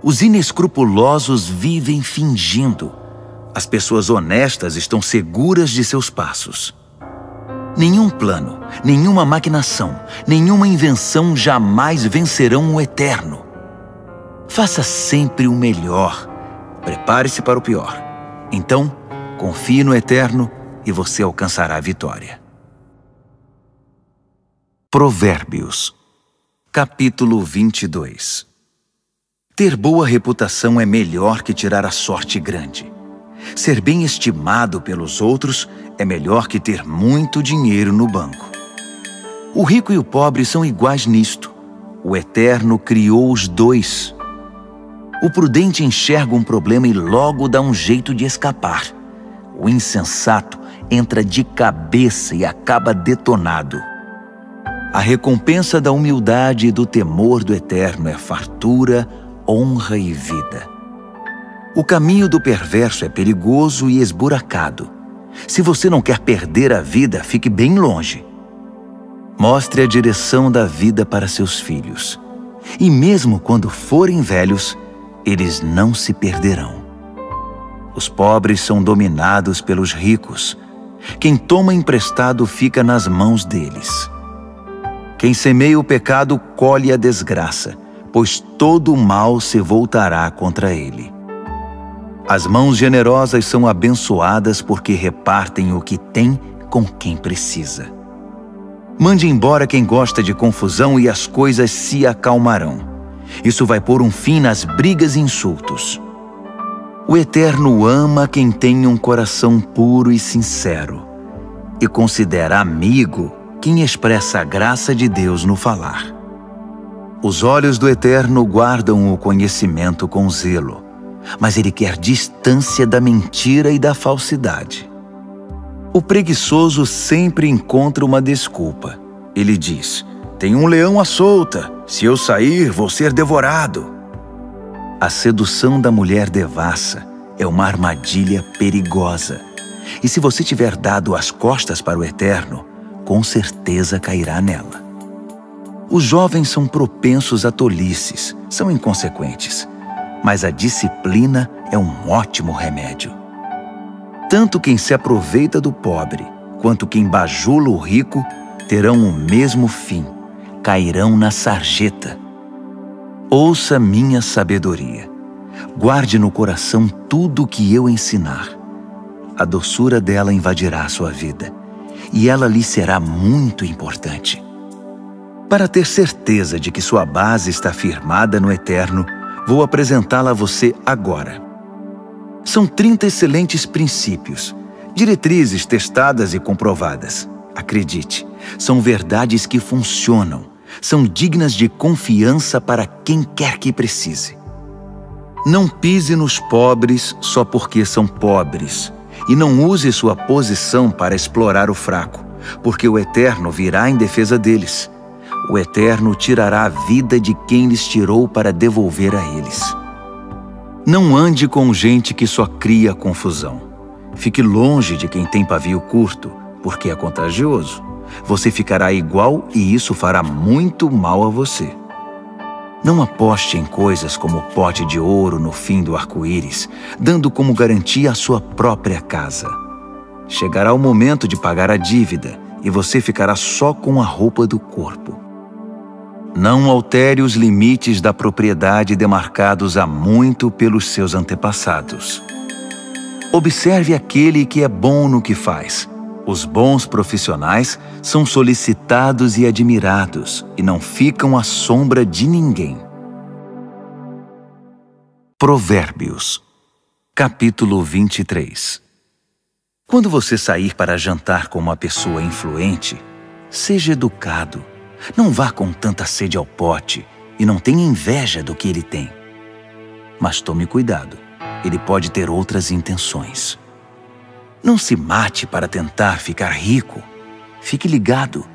Os inescrupulosos vivem fingindo. As pessoas honestas estão seguras de seus passos. Nenhum plano, nenhuma maquinação, nenhuma invenção jamais vencerão o eterno. Faça sempre o melhor. Prepare-se para o pior. Então, confie no eterno e você alcançará a vitória. Provérbios, capítulo 22. Ter boa reputação é melhor que tirar a sorte grande. Ser bem estimado pelos outros é melhor que ter muito dinheiro no banco. O rico e o pobre são iguais nisto. O Eterno criou os dois. O prudente enxerga um problema e logo dá um jeito de escapar. O insensato entra de cabeça e acaba detonado. A recompensa da humildade e do temor do Eterno é fartura, honra e vida. O caminho do perverso é perigoso e esburacado. Se você não quer perder a vida, fique bem longe. Mostre a direção da vida para seus filhos. E mesmo quando forem velhos, eles não se perderão. Os pobres são dominados pelos ricos. Quem toma emprestado fica nas mãos deles. Quem semeia o pecado colhe a desgraça, pois todo o mal se voltará contra ele. As mãos generosas são abençoadas porque repartem o que tem com quem precisa. Mande embora quem gosta de confusão e as coisas se acalmarão. Isso vai pôr um fim nas brigas e insultos. O Eterno ama quem tem um coração puro e sincero e considera amigo quem expressa a graça de Deus no falar. Os olhos do Eterno guardam o conhecimento com zelo, mas ele quer distância da mentira e da falsidade. O preguiçoso sempre encontra uma desculpa. Ele diz: tem um leão à solta, se eu sair, vou ser devorado. A sedução da mulher devassa é uma armadilha perigosa. E se você tiver dado as costas para o Eterno, com certeza cairá nela. Os jovens são propensos a tolices, são inconsequentes. Mas a disciplina é um ótimo remédio. Tanto quem se aproveita do pobre, quanto quem bajula o rico, terão o mesmo fim, cairão na sarjeta. Ouça minha sabedoria. Guarde no coração tudo o que eu ensinar. A doçura dela invadirá a sua vida, e ela lhe será muito importante. Para ter certeza de que sua base está firmada no Eterno, vou apresentá-la a você agora. São 30 excelentes princípios, diretrizes testadas e comprovadas. Acredite, são verdades que funcionam, são dignas de confiança para quem quer que precise. Não pise nos pobres só porque são pobres, e não use sua posição para explorar o fraco, porque o Eterno virá em defesa deles. O Eterno tirará a vida de quem lhes tirou para devolver a eles. Não ande com gente que só cria confusão. Fique longe de quem tem pavio curto, porque é contagioso. Você ficará igual e isso fará muito mal a você. Não aposte em coisas como o pote de ouro no fim do arco-íris, dando como garantia a sua própria casa. Chegará o momento de pagar a dívida e você ficará só com a roupa do corpo. Não altere os limites da propriedade demarcados há muito pelos seus antepassados. Observe aquele que é bom no que faz. Os bons profissionais são solicitados e admirados e não ficam à sombra de ninguém. Provérbios, capítulo 23. Quando você sair para jantar com uma pessoa influente, seja educado. Não vá com tanta sede ao pote e não tenha inveja do que ele tem. Mas tome cuidado. ele pode ter outras intenções. Não se mate para tentar ficar rico. Fique ligado.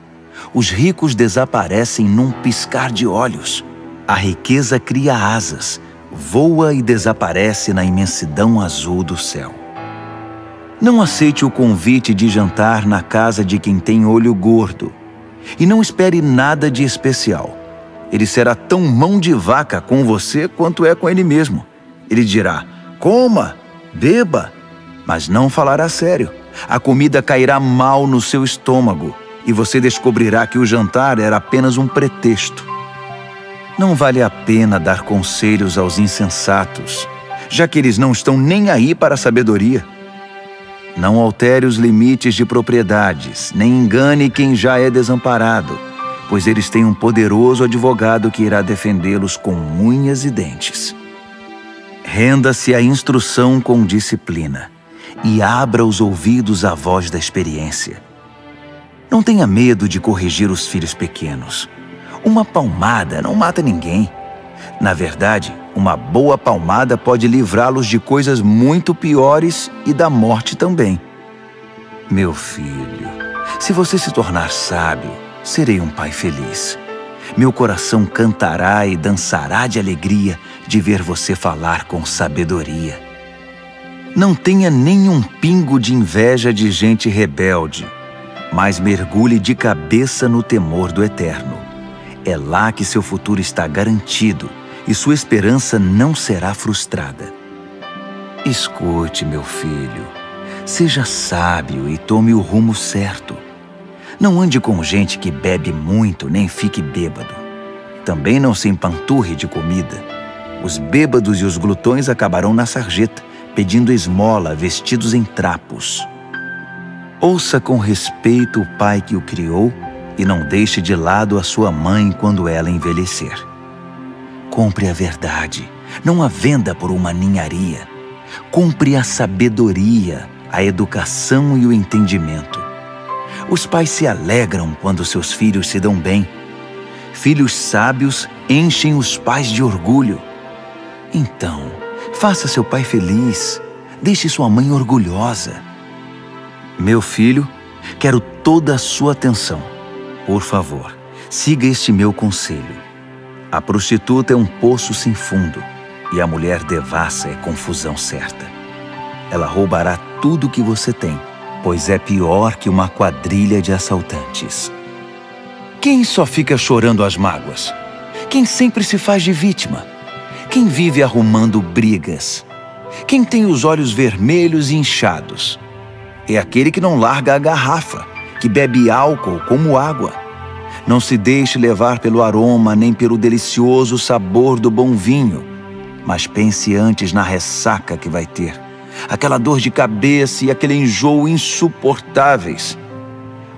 Os ricos desaparecem num piscar de olhos. A riqueza cria asas, voa e desaparece na imensidão azul do céu. Não aceite o convite de jantar na casa de quem tem olho gordo. E não espere nada de especial. Ele será tão mão de vaca com você quanto é com ele mesmo. Ele dirá, coma, beba, mas não falará sério. A comida cairá mal no seu estômago e você descobrirá que o jantar era apenas um pretexto. Não vale a pena dar conselhos aos insensatos, já que eles não estão nem aí para a sabedoria. Não altere os limites de propriedades, nem engane quem já é desamparado, pois eles têm um poderoso advogado que irá defendê-los com unhas e dentes. Renda-se à instrução com disciplina e abra os ouvidos à voz da experiência. Não tenha medo de corrigir os filhos pequenos. Uma palmada não mata ninguém. Na verdade, uma boa palmada pode livrá-los de coisas muito piores e da morte também. Meu filho, se você se tornar sábio, serei um pai feliz. Meu coração cantará e dançará de alegria de ver você falar com sabedoria. Não tenha nenhum pingo de inveja de gente rebelde, mas mergulhe de cabeça no temor do Eterno. É lá que seu futuro está garantido e sua esperança não será frustrada. Escute, meu filho, seja sábio e tome o rumo certo. Não ande com gente que bebe muito nem fique bêbado. Também não se empanturre de comida. Os bêbados e os glutões acabarão na sarjeta, pedindo esmola, vestidos em trapos. Ouça com respeito o pai que o criou e não deixe de lado a sua mãe quando ela envelhecer. Compre a verdade, não a venda por uma ninharia. Compre a sabedoria, a educação e o entendimento. Os pais se alegram quando seus filhos se dão bem. Filhos sábios enchem os pais de orgulho. Então, faça seu pai feliz. Deixe sua mãe orgulhosa. Meu filho, quero toda a sua atenção. Por favor, siga este meu conselho. A prostituta é um poço sem fundo e a mulher devassa é confusão certa. Ela roubará tudo que você tem, pois é pior que uma quadrilha de assaltantes. Quem só fica chorando as mágoas? Quem sempre se faz de vítima? Quem vive arrumando brigas? Quem tem os olhos vermelhos e inchados? É aquele que não larga a garrafa, que bebe álcool como água. Não se deixe levar pelo aroma nem pelo delicioso sabor do bom vinho, mas pense antes na ressaca que vai ter, aquela dor de cabeça e aquele enjoo insuportáveis.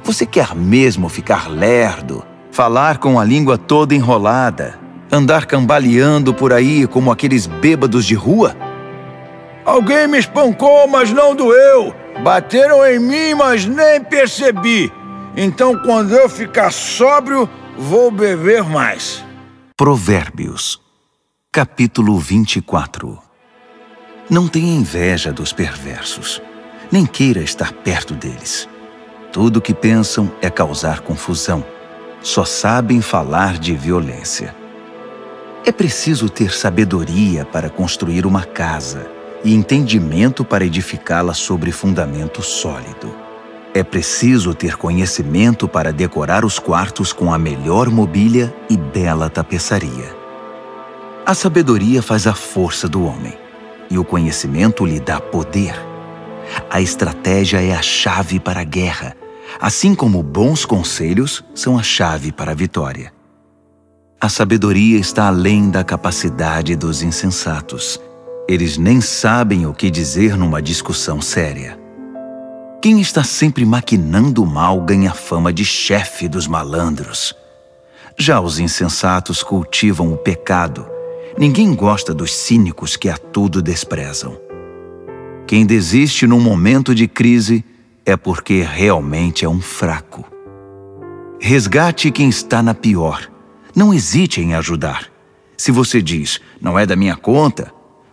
Você quer mesmo ficar lerdo, falar com a língua toda enrolada, andar cambaleando por aí como aqueles bêbados de rua? Alguém me espancou, mas não doeu. Bateram em mim, mas nem percebi. Então, quando eu ficar sóbrio, vou beber mais. Provérbios, capítulo 24. Não tenha inveja dos perversos, nem queira estar perto deles. Tudo o que pensam é causar confusão. Só sabem falar de violência. É preciso ter sabedoria para construir uma casa e entendimento para edificá-la sobre fundamento sólido. É preciso ter conhecimento para decorar os quartos com a melhor mobília e bela tapeçaria. A sabedoria faz a força do homem, e o conhecimento lhe dá poder. A estratégia é a chave para a guerra, assim como bons conselhos são a chave para a vitória. A sabedoria está além da capacidade dos insensatos. Eles nem sabem o que dizer numa discussão séria. Quem está sempre maquinando o mal ganha fama de chefe dos malandros. Já os insensatos cultivam o pecado. Ninguém gosta dos cínicos que a tudo desprezam. Quem desiste num momento de crise é porque realmente é um fraco. Resgate quem está na pior. Não hesite em ajudar. Se você diz, não é da minha conta,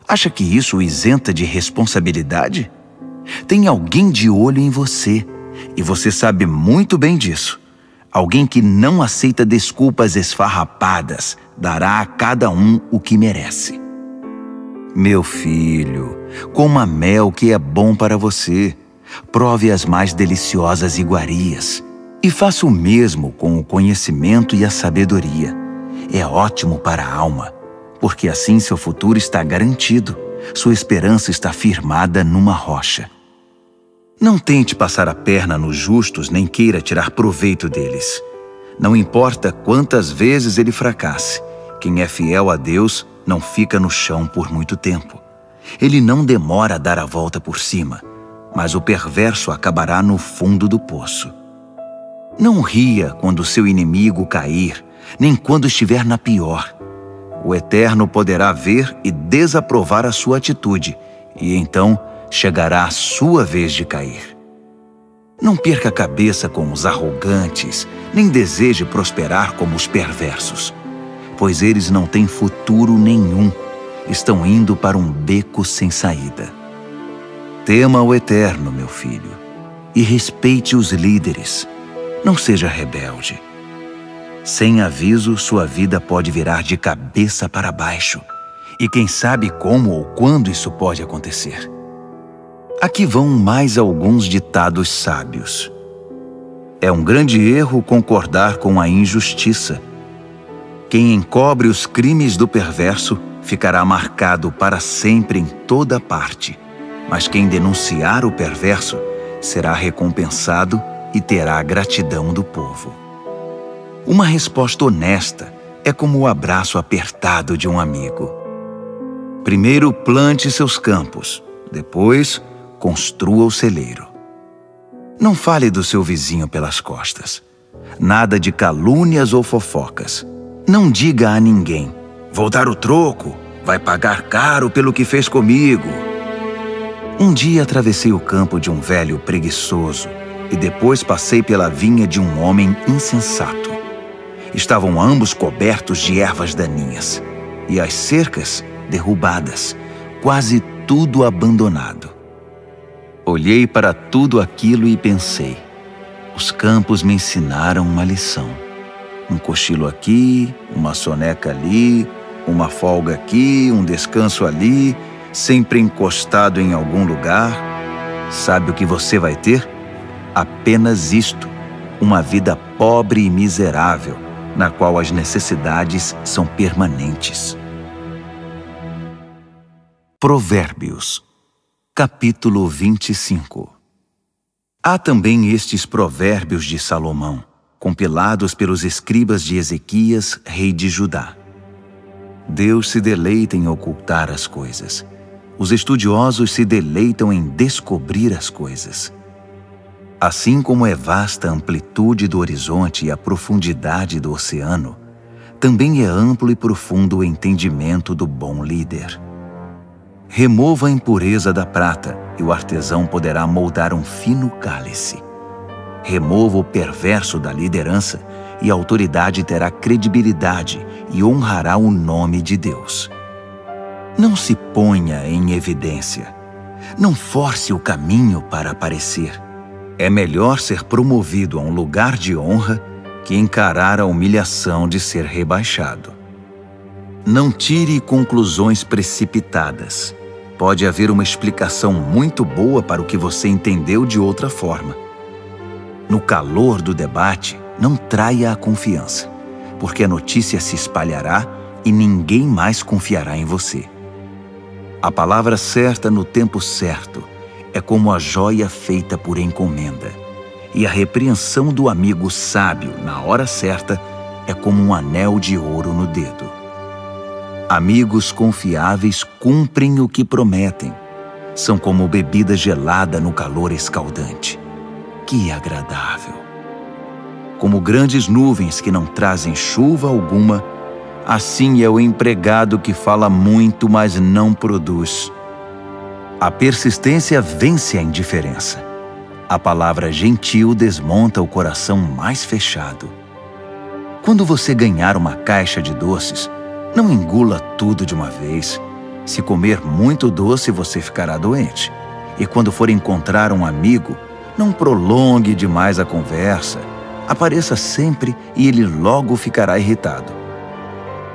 Acha que isso o isenta de responsabilidade? Tem alguém de olho em você, e você sabe muito bem disso. Alguém que não aceita desculpas esfarrapadas, dará a cada um o que merece. Meu filho, coma mel que é bom para você. Prove as mais deliciosas iguarias. E faça o mesmo com o conhecimento e a sabedoria. É ótimo para a alma, porque assim seu futuro está garantido. Sua esperança está firmada numa rocha. Não tente passar a perna nos justos, nem queira tirar proveito deles. Não importa quantas vezes ele fracasse, quem é fiel a Deus não fica no chão por muito tempo. Ele não demora a dar a volta por cima, mas o perverso acabará no fundo do poço. Não ria quando seu inimigo cair, nem quando estiver na pior. O Eterno poderá ver e desaprovar a sua atitude, e então chegará a sua vez de cair. Não perca a cabeça com os arrogantes, nem deseje prosperar como os perversos, pois eles não têm futuro nenhum, estão indo para um beco sem saída. Tema o Eterno, meu filho, e respeite os líderes. Não seja rebelde. Sem aviso, sua vida pode virar de cabeça para baixo, e quem sabe como ou quando isso pode acontecer. Aqui vão mais alguns ditados sábios. É um grande erro concordar com a injustiça. Quem encobre os crimes do perverso ficará marcado para sempre em toda parte, mas quem denunciar o perverso será recompensado e terá a gratidão do povo. Uma resposta honesta é como o abraço apertado de um amigo. Primeiro plante seus campos, depois construa o celeiro. Não fale do seu vizinho pelas costas. Nada de calúnias ou fofocas. Não diga a ninguém: vou dar o troco, vai pagar caro pelo que fez comigo. Um dia atravessei o campo de um velho preguiçoso e depois passei pela vinha de um homem insensato. Estavam ambos cobertos de ervas daninhas e as cercas derrubadas, quase tudo abandonado. Olhei para tudo aquilo e pensei: os campos me ensinaram uma lição. Um cochilo aqui, uma soneca ali, uma folga aqui, um descanso ali, sempre encostado em algum lugar. Sabe o que você vai ter? Apenas isto: uma vida pobre e miserável, na qual as necessidades são permanentes. Provérbios, capítulo 25. Há também estes provérbios de Salomão, compilados pelos escribas de Ezequias, rei de Judá. Deus se deleita em ocultar as coisas. Os estudiosos se deleitam em descobrir as coisas. Assim como é vasta a amplitude do horizonte e a profundidade do oceano, também é amplo e profundo o entendimento do bom líder. Remova a impureza da prata, e o artesão poderá moldar um fino cálice. Remova o perverso da liderança, e a autoridade terá credibilidade e honrará o nome de Deus. Não se ponha em evidência. Não force o caminho para aparecer. É melhor ser promovido a um lugar de honra que encarar a humilhação de ser rebaixado. Não tire conclusões precipitadas. Pode haver uma explicação muito boa para o que você entendeu de outra forma. No calor do debate, não traia a confiança, porque a notícia se espalhará e ninguém mais confiará em você. A palavra certa no tempo certo é como a joia feita por encomenda, e a repreensão do amigo sábio na hora certa é como um anel de ouro no dedo. Amigos confiáveis cumprem o que prometem. São como bebida gelada no calor escaldante. Que agradável! Como grandes nuvens que não trazem chuva alguma, assim é o empregado que fala muito, mas não produz. A persistência vence a indiferença. A palavra gentil desmonta o coração mais fechado. Quando você ganhar uma caixa de doces, não engula tudo de uma vez. Se comer muito doce, você ficará doente. E quando for encontrar um amigo, não prolongue demais a conversa. Apareça sempre e ele logo ficará irritado.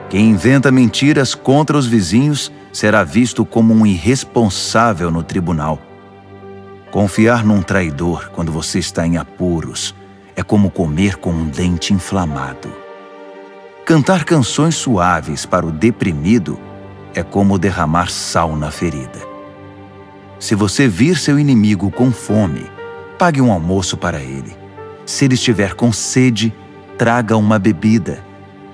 Quem inventa mentiras contra os vizinhos será visto como um irresponsável no tribunal. Confiar num traidor quando você está em apuros é como comer com um dente inflamado. Cantar canções suaves para o deprimido é como derramar sal na ferida. Se você vir seu inimigo com fome, pague um almoço para ele. Se ele estiver com sede, traga uma bebida.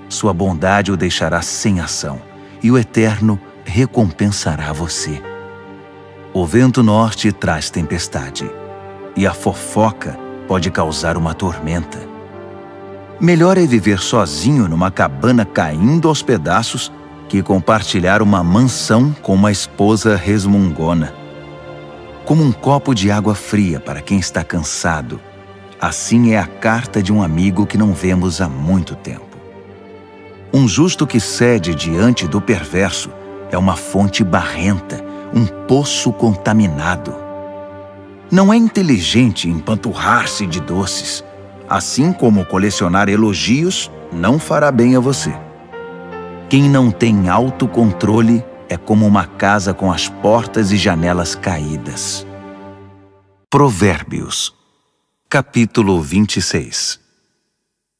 Sua bondade o deixará sem ação, e o Eterno recompensará você. O vento norte traz tempestade, e a fofoca pode causar uma tormenta. Melhor é viver sozinho numa cabana caindo aos pedaços que compartilhar uma mansão com uma esposa resmungona. Como um copo de água fria para quem está cansado, assim é a carta de um amigo que não vemos há muito tempo. Um justo que cede diante do perverso é uma fonte barrenta, um poço contaminado. Não é inteligente empanturrar-se de doces, assim como colecionar elogios não fará bem a você. Quem não tem autocontrole é como uma casa com as portas e janelas caídas. Provérbios, capítulo 26.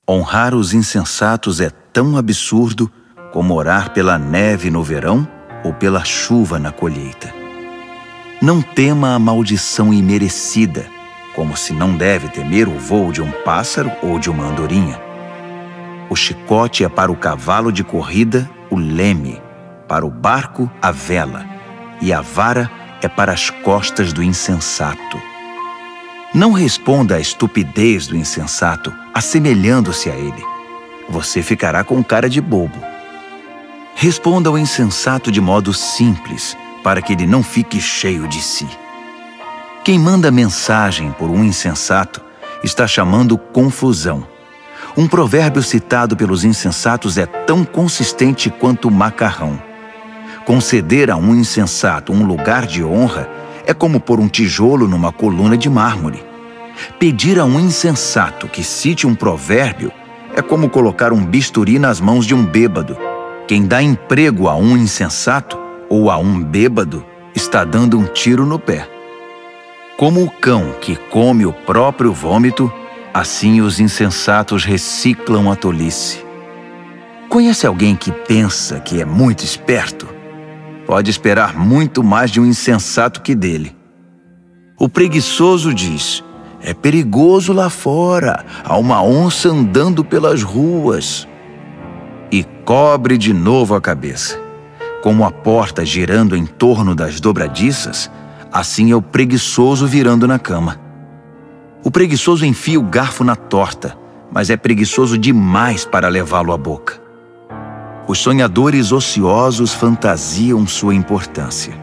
Honrar os insensatos é tão absurdo como orar pela neve no verão ou pela chuva na colheita. Não tema a maldição imerecida, como se não deve temer o voo de um pássaro ou de uma andorinha. O chicote é para o cavalo de corrida o leme, para o barco a vela, e a vara é para as costas do insensato. Não responda à estupidez do insensato, assemelhando-se a ele. Você ficará com cara de bobo. Responda ao insensato de modo simples, para que ele não fique cheio de si. Quem manda mensagem por um insensato está chamando confusão. Um provérbio citado pelos insensatos é tão consistente quanto o macarrão. Conceder a um insensato um lugar de honra é como pôr um tijolo numa coluna de mármore. Pedir a um insensato que cite um provérbio é como colocar um bisturi nas mãos de um bêbado. Quem dá emprego a um insensato ou a um bêbado está dando um tiro no pé. Como o cão que come o próprio vômito, assim os insensatos reciclam a tolice. Conhece alguém que pensa que é muito esperto? Pode esperar muito mais de um insensato que dele. O preguiçoso diz: é perigoso lá fora, há uma onça andando pelas ruas. E cobre de novo a cabeça. Como a porta girando em torno das dobradiças, assim é o preguiçoso virando na cama. O preguiçoso enfia o garfo na torta, mas é preguiçoso demais para levá-lo à boca. Os sonhadores ociosos fantasiam sua importância.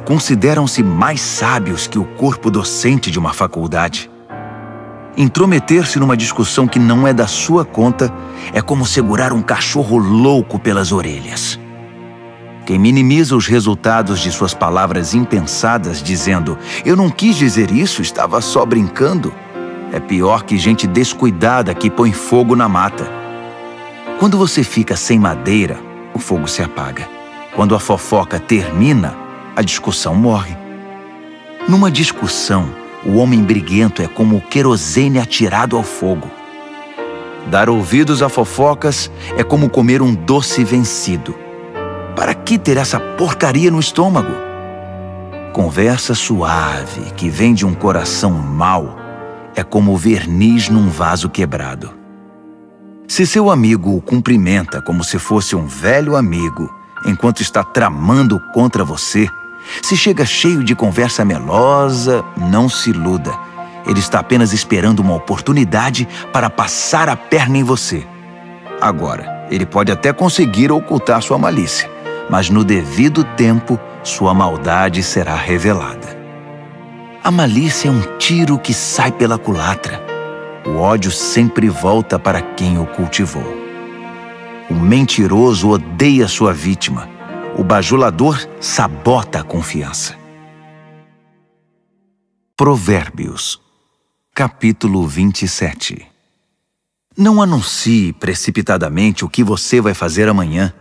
Consideram-se mais sábios que o corpo docente de uma faculdade. Intrometer-se numa discussão que não é da sua conta é como segurar um cachorro louco pelas orelhas. Quem minimiza os resultados de suas palavras impensadas, dizendo "eu não quis dizer isso, estava só brincando", é pior que gente descuidada que põe fogo na mata. Quando você fica sem madeira, o fogo se apaga. Quando a fofoca termina, a discussão morre. Numa discussão, o homem briguento é como o querosene atirado ao fogo. Dar ouvidos a fofocas é como comer um doce vencido. Para que ter essa porcaria no estômago? Conversa suave que vem de um coração mau é como verniz num vaso quebrado. Se seu amigo o cumprimenta como se fosse um velho amigo, enquanto está tramando contra você, se chega cheio de conversa melosa, não se iluda. Ele está apenas esperando uma oportunidade para passar a perna em você. Agora, ele pode até conseguir ocultar sua malícia, mas no devido tempo, sua maldade será revelada. A malícia é um tiro que sai pela culatra. O ódio sempre volta para quem o cultivou. O mentiroso odeia sua vítima. o bajulador sabota a confiança. Provérbios, capítulo 27. Não anuncie precipitadamente o que você vai fazer amanhã.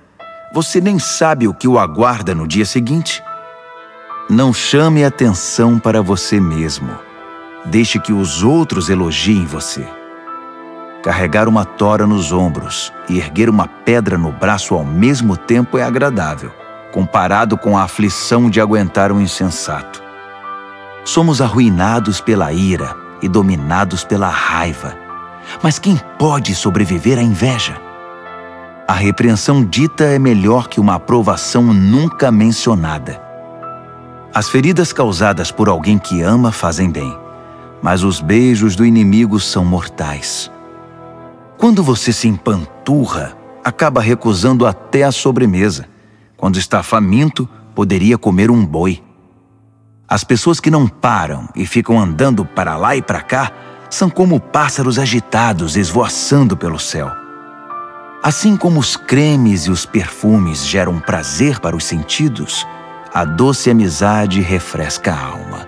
Você nem sabe o que o aguarda no dia seguinte. Não chame atenção para você mesmo. Deixe que os outros elogiem você. Carregar uma tora nos ombros e erguer uma pedra no braço ao mesmo tempo é agradável, comparado com a aflição de aguentar um insensato. Somos arruinados pela ira e dominados pela raiva. Mas quem pode sobreviver à inveja? A repreensão dita é melhor que uma aprovação nunca mencionada. As feridas causadas por alguém que ama fazem bem, mas os beijos do inimigo são mortais. Quando você se empanturra, acaba recusando até a sobremesa. Quando está faminto, poderia comer um boi. As pessoas que não param e ficam andando para lá e para cá são como pássaros agitados esvoaçando pelo céu. Assim como os cremes e os perfumes geram prazer para os sentidos, a doce amizade refresca a alma.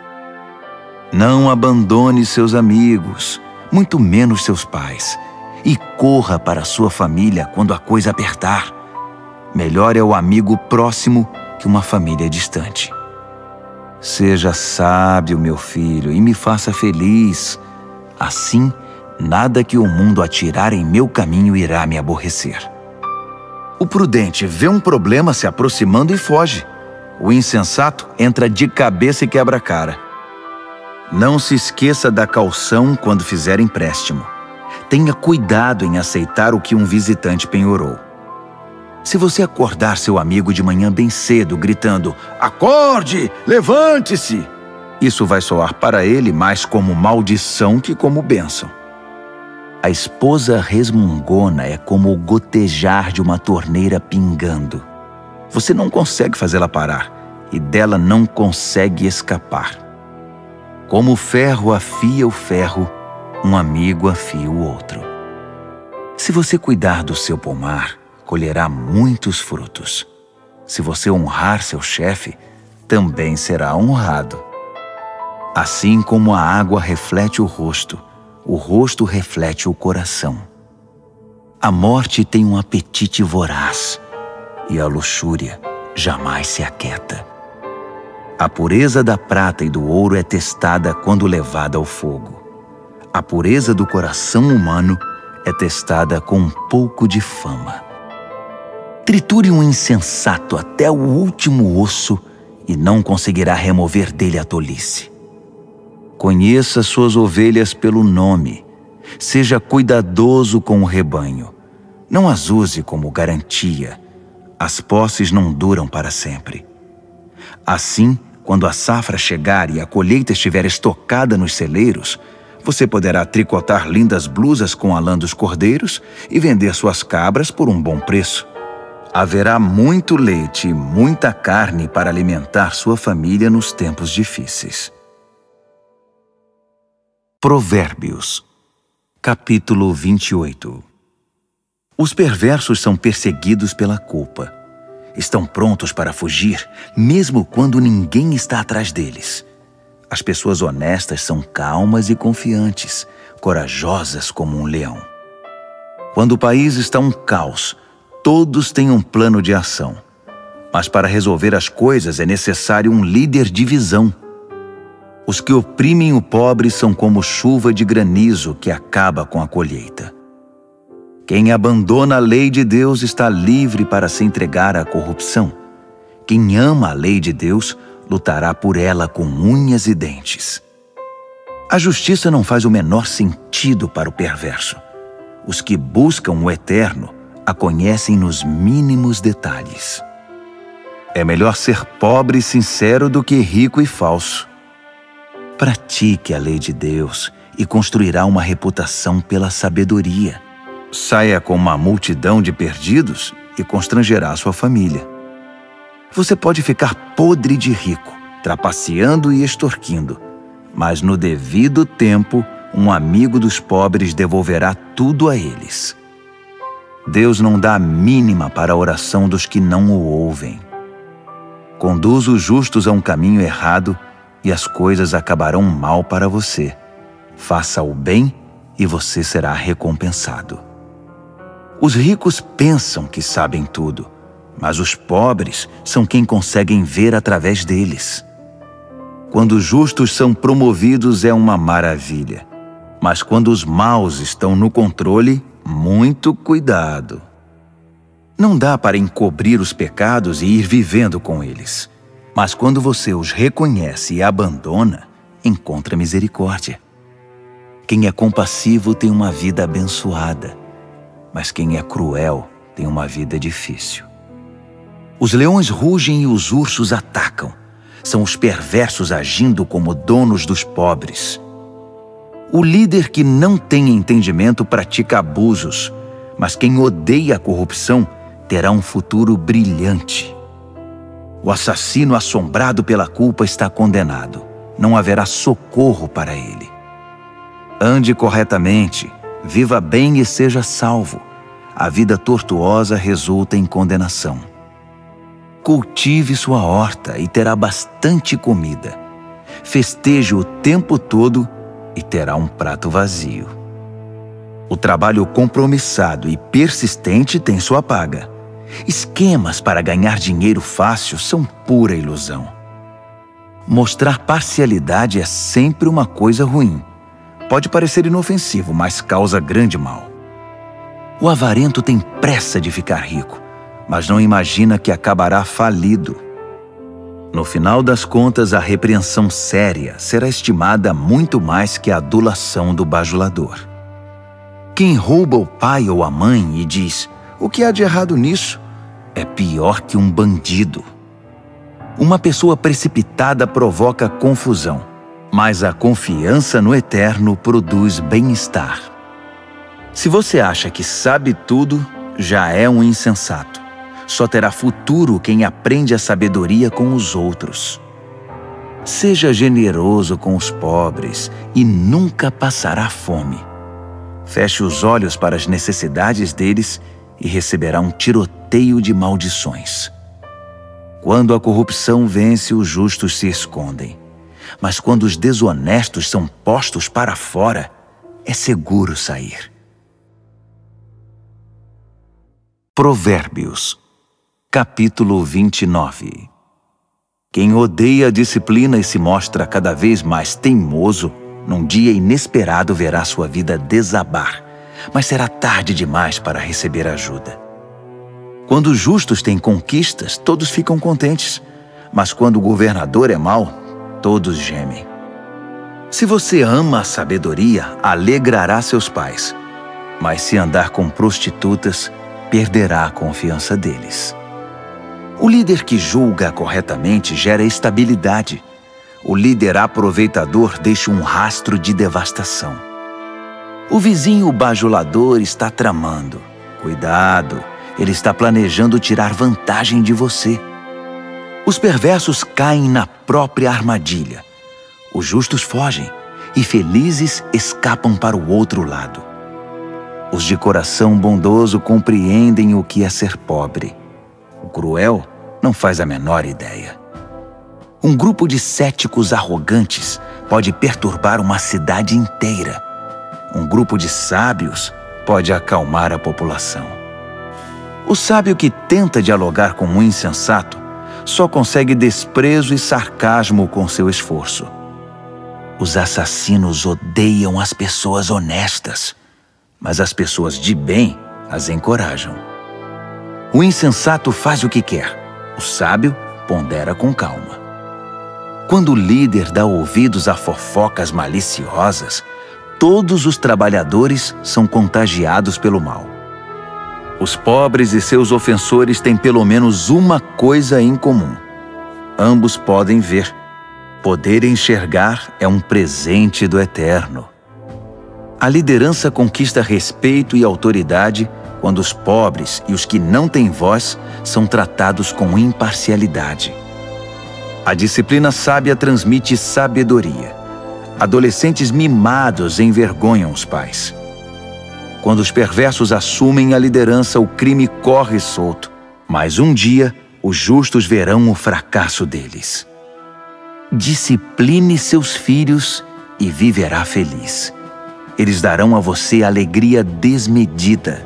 Não abandone seus amigos, muito menos seus pais, e corra para sua família quando a coisa apertar. Melhor é o amigo próximo que uma família distante. Seja sábio, meu filho, e me faça feliz. Assim, nada que o mundo atirar em meu caminho irá me aborrecer. O prudente vê um problema se aproximando e foge. O insensato entra de cabeça e quebra a cara. Não se esqueça da caução quando fizer empréstimo. Tenha cuidado em aceitar o que um visitante penhorou. Se você acordar seu amigo de manhã bem cedo, gritando, "Acorde! Levante-se!", isso vai soar para ele mais como maldição que como bênção. A esposa resmungona é como o gotejar de uma torneira pingando. Você não consegue fazê-la parar e dela não consegue escapar. Como o ferro afia o ferro, um amigo afia o outro. Se você cuidar do seu pomar, colherá muitos frutos. Se você honrar seu chefe, também será honrado. Assim como a água reflete o rosto reflete o coração. A morte tem um apetite voraz, e a luxúria jamais se aquieta. A pureza da prata e do ouro é testada quando levada ao fogo. A pureza do coração humano é testada com um pouco de fama. Triture um insensato até o último osso e não conseguirá remover dele a tolice. Conheça suas ovelhas pelo nome. Seja cuidadoso com o rebanho. Não as use como garantia. As posses não duram para sempre. Assim, quando a safra chegar e a colheita estiver estocada nos celeiros, você poderá tricotar lindas blusas com a lã dos cordeiros e vender suas cabras por um bom preço. Haverá muito leite e muita carne para alimentar sua família nos tempos difíceis. Provérbios, capítulo 28. Os perversos são perseguidos pela culpa. Estão prontos para fugir, mesmo quando ninguém está atrás deles. As pessoas honestas são calmas e confiantes, corajosas como um leão. Quando o país está um caos, todos têm um plano de ação. Mas para resolver as coisas é necessário um líder de visão. Os que oprimem o pobre são como chuva de granizo que acaba com a colheita. Quem abandona a lei de Deus está livre para se entregar à corrupção. Quem ama a lei de Deus lutará por ela com unhas e dentes. A justiça não faz o menor sentido para o perverso. Os que buscam o eterno a conhecem nos mínimos detalhes. É melhor ser pobre e sincero do que rico e falso. Pratique a lei de Deus e construirá uma reputação pela sabedoria. Saia com uma multidão de perdidos e constrangerá sua família. Você pode ficar podre de rico, trapaceando e extorquindo, mas no devido tempo, um amigo dos pobres devolverá tudo a eles. Deus não dá a mínima para a oração dos que não o ouvem. Conduz os justos a um caminho errado e as coisas acabarão mal para você. Faça o bem e você será recompensado. Os ricos pensam que sabem tudo, mas os pobres são quem conseguem ver através deles. Quando os justos são promovidos é uma maravilha, mas quando os maus estão no controle, muito cuidado. Não dá para encobrir os pecados e ir vivendo com eles, mas quando você os reconhece e abandona, encontra misericórdia. Quem é compassivo tem uma vida abençoada, mas quem é cruel tem uma vida difícil. Os leões rugem e os ursos atacam. São os perversos agindo como donos dos pobres. O líder que não tem entendimento pratica abusos, mas quem odeia a corrupção terá um futuro brilhante. O assassino assombrado pela culpa está condenado. Não haverá socorro para ele. Ande corretamente, viva bem e seja salvo. A vida tortuosa resulta em condenação. Cultive sua horta e terá bastante comida. Festeje o tempo todo e terá um prato vazio. O trabalho compromissado e persistente tem sua paga. Esquemas para ganhar dinheiro fácil são pura ilusão. Mostrar parcialidade é sempre uma coisa ruim. Pode parecer inofensivo, mas causa grande mal. O avarento tem pressa de ficar rico, mas não imagina que acabará falido. No final das contas, a repreensão séria será estimada muito mais que a adulação do bajulador. Quem rouba o pai ou a mãe e diz: "O que há de errado nisso?", é pior que um bandido. Uma pessoa precipitada provoca confusão, mas a confiança no Eterno produz bem-estar. Se você acha que sabe tudo, já é um insensato. Só terá futuro quem aprende a sabedoria com os outros. Seja generoso com os pobres e nunca passará fome. Feche os olhos para as necessidades deles e receberá um tiroteio de maldições. Quando a corrupção vence, os justos se escondem. Mas quando os desonestos são postos para fora, é seguro sair. Provérbios, capítulo 29. Quem odeia a disciplina e se mostra cada vez mais teimoso, num dia inesperado verá sua vida desabar, mas será tarde demais para receber ajuda. Quando os justos têm conquistas, todos ficam contentes, mas quando o governador é mau, todos gemem. Se você ama a sabedoria, alegrará seus pais, mas se andar com prostitutas, perderá a confiança deles. O líder que julga corretamente gera estabilidade. O líder aproveitador deixa um rastro de devastação. O vizinho bajulador está tramando. Cuidado, ele está planejando tirar vantagem de você. Os perversos caem na própria armadilha. Os justos fogem e felizes escapam para o outro lado. Os de coração bondoso compreendem o que é ser pobre. O cruel não faz a menor ideia. Um grupo de céticos arrogantes pode perturbar uma cidade inteira. Um grupo de sábios pode acalmar a população. O sábio que tenta dialogar com um insensato só consegue desprezo e sarcasmo com seu esforço. Os assassinos odeiam as pessoas honestas, mas as pessoas de bem as encorajam. O insensato faz o que quer, o sábio pondera com calma. Quando o líder dá ouvidos a fofocas maliciosas, todos os trabalhadores são contagiados pelo mal. Os pobres e seus ofensores têm pelo menos uma coisa em comum. Ambos podem ver. Poder enxergar é um presente do Eterno. A liderança conquista respeito e autoridade quando os pobres e os que não têm voz são tratados com imparcialidade. A disciplina sábia transmite sabedoria. Adolescentes mimados envergonham os pais. Quando os perversos assumem a liderança, o crime corre solto. Mas um dia, os justos verão o fracasso deles. Discipline seus filhos e viverá feliz. Eles darão a você alegria desmedida.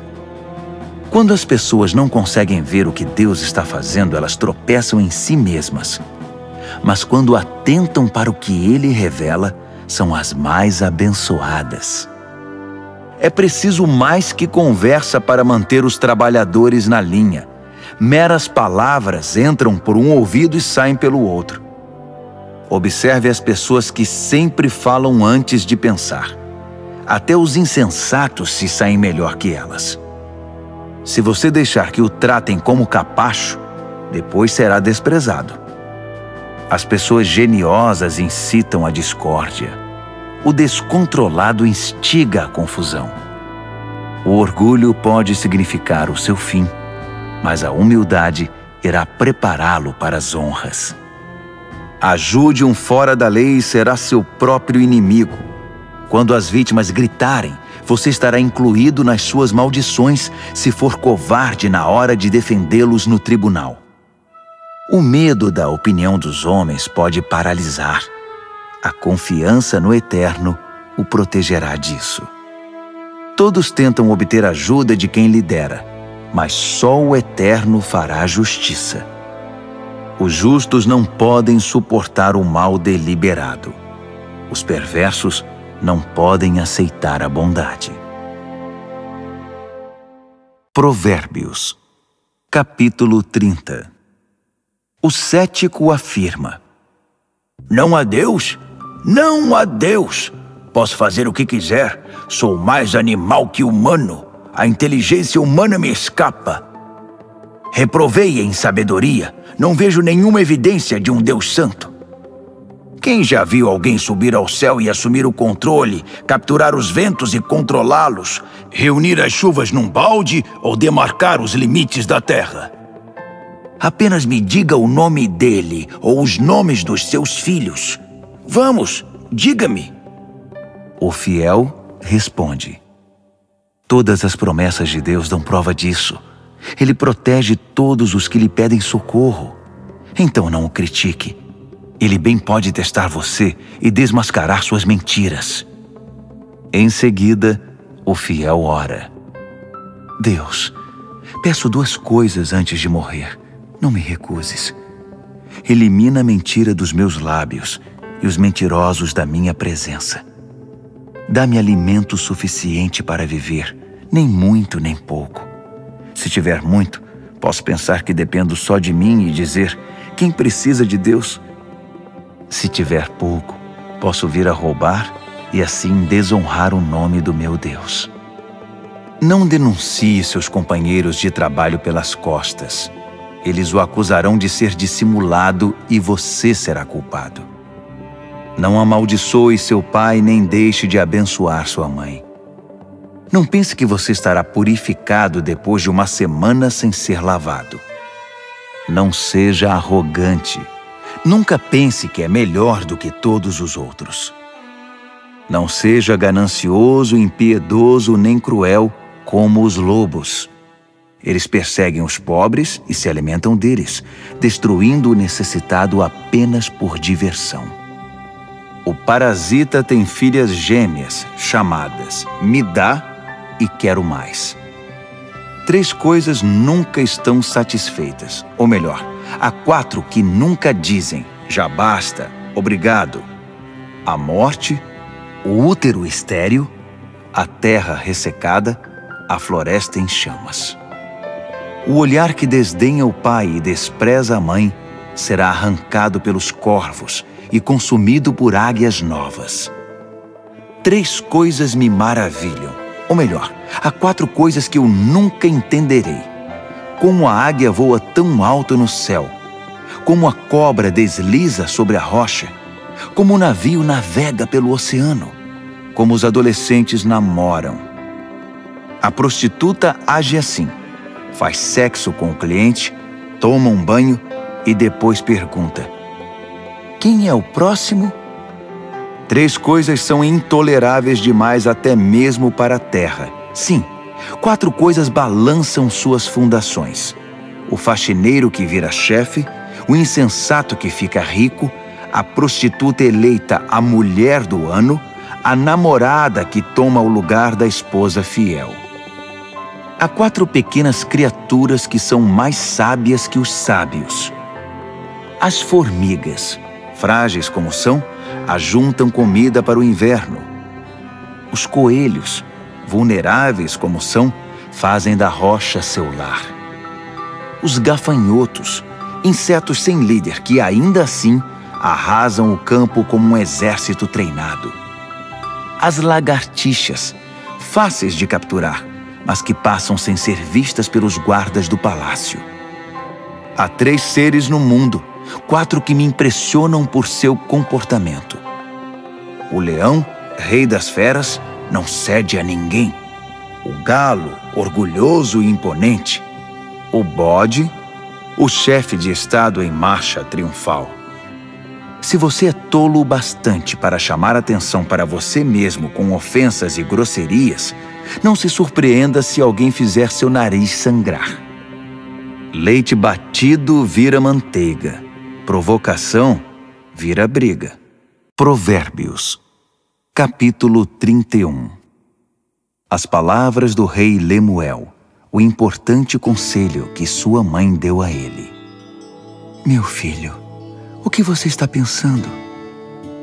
Quando as pessoas não conseguem ver o que Deus está fazendo, elas tropeçam em si mesmas. Mas quando atentam para o que Ele revela, são as mais abençoadas. É preciso mais que conversa para manter os trabalhadores na linha. Meras palavras entram por um ouvido e saem pelo outro. Observe as pessoas que sempre falam antes de pensar. Até os insensatos se saem melhor que elas. Se você deixar que o tratem como capacho, depois será desprezado. As pessoas geniosas incitam a discórdia. O descontrolado instiga a confusão. O orgulho pode significar o seu fim, mas a humildade irá prepará-lo para as honras. Ajude um fora da lei e será seu próprio inimigo. Quando as vítimas gritarem, você estará incluído nas suas maldições se for covarde na hora de defendê-los no tribunal. O medo da opinião dos homens pode paralisar. A confiança no Eterno o protegerá disso. Todos tentam obter ajuda de quem lidera, mas só o Eterno fará justiça. Os justos não podem suportar o mal deliberado. Os perversos não podem aceitar a bondade. Provérbios, capítulo 30. O cético afirma: Não há Deus? Não há Deus! Posso fazer o que quiser. Sou mais animal que humano. A inteligência humana me escapa. Reprovei em sabedoria. Não vejo nenhuma evidência de um Deus santo. Quem já viu alguém subir ao céu e assumir o controle, capturar os ventos e controlá-los, reunir as chuvas num balde ou demarcar os limites da terra? Apenas me diga o nome dele ou os nomes dos seus filhos. Vamos, diga-me. O fiel responde: Todas as promessas de Deus dão prova disso. Ele protege todos os que lhe pedem socorro. Então não o critique. Ele bem pode testar você e desmascarar suas mentiras. Em seguida, o fiel ora: Deus, peço 2 coisas antes de morrer. Não me recuses. Elimina a mentira dos meus lábios e os mentirosos da minha presença. Dá-me alimento suficiente para viver, nem muito nem pouco. Se tiver muito, posso pensar que dependo só de mim e dizer: quem precisa de Deus? Se tiver pouco, posso vir a roubar e assim desonrar o nome do meu Deus. Não denuncie seus companheiros de trabalho pelas costas. Eles o acusarão de ser dissimulado e você será culpado. Não amaldiçoe seu pai nem deixe de abençoar sua mãe. Não pense que você estará purificado depois de 1 semana sem ser lavado. Não seja arrogante. Nunca pense que é melhor do que todos os outros. Não seja ganancioso, impiedoso nem cruel como os lobos. Eles perseguem os pobres e se alimentam deles, destruindo o necessitado apenas por diversão. O parasita tem filhas gêmeas, chamadas me dá e quero mais. 3 coisas nunca estão satisfeitas, ou melhor, há 4 que nunca dizem já basta, obrigado: a morte, o útero estéril, a terra ressecada, a floresta em chamas. O olhar que desdenha o pai e despreza a mãe será arrancado pelos corvos e consumido por águias novas. 3 coisas me maravilham, ou melhor, há 4 coisas que eu nunca entenderei. Como a águia voa tão alto no céu, como a cobra desliza sobre a rocha, como o navio navega pelo oceano, como os adolescentes namoram. A prostituta age assim: faz sexo com o cliente, toma um banho e depois pergunta: quem é o próximo? 3 coisas são intoleráveis demais até mesmo para a terra. Sim, 4 coisas balançam suas fundações: o faxineiro que vira chefe, o insensato que fica rico, a prostituta eleita a mulher do ano, a namorada que toma o lugar da esposa fiel. Há 4 pequenas criaturas que são mais sábias que os sábios. As formigas, frágeis como são, ajuntam comida para o inverno. Os coelhos, vulneráveis como são, fazem da rocha seu lar. Os gafanhotos, insetos sem líder que ainda assim arrasam o campo como um exército treinado. As lagartixas, fáceis de capturar, mas que passam sem ser vistas pelos guardas do palácio. Há 3 seres no mundo, 4 que me impressionam por seu comportamento. O leão, rei das feras, não cede a ninguém. O galo, orgulhoso e imponente. O bode, o chefe de estado em marcha triunfal. Se você é tolo o bastante para chamar atenção para você mesmo com ofensas e grosserias, não se surpreenda se alguém fizer seu nariz sangrar. Leite batido vira manteiga. Provocação vira briga. Provérbios, capítulo 31. As palavras do rei Lemuel, o importante conselho que sua mãe deu a ele. Meu filho, o que você está pensando?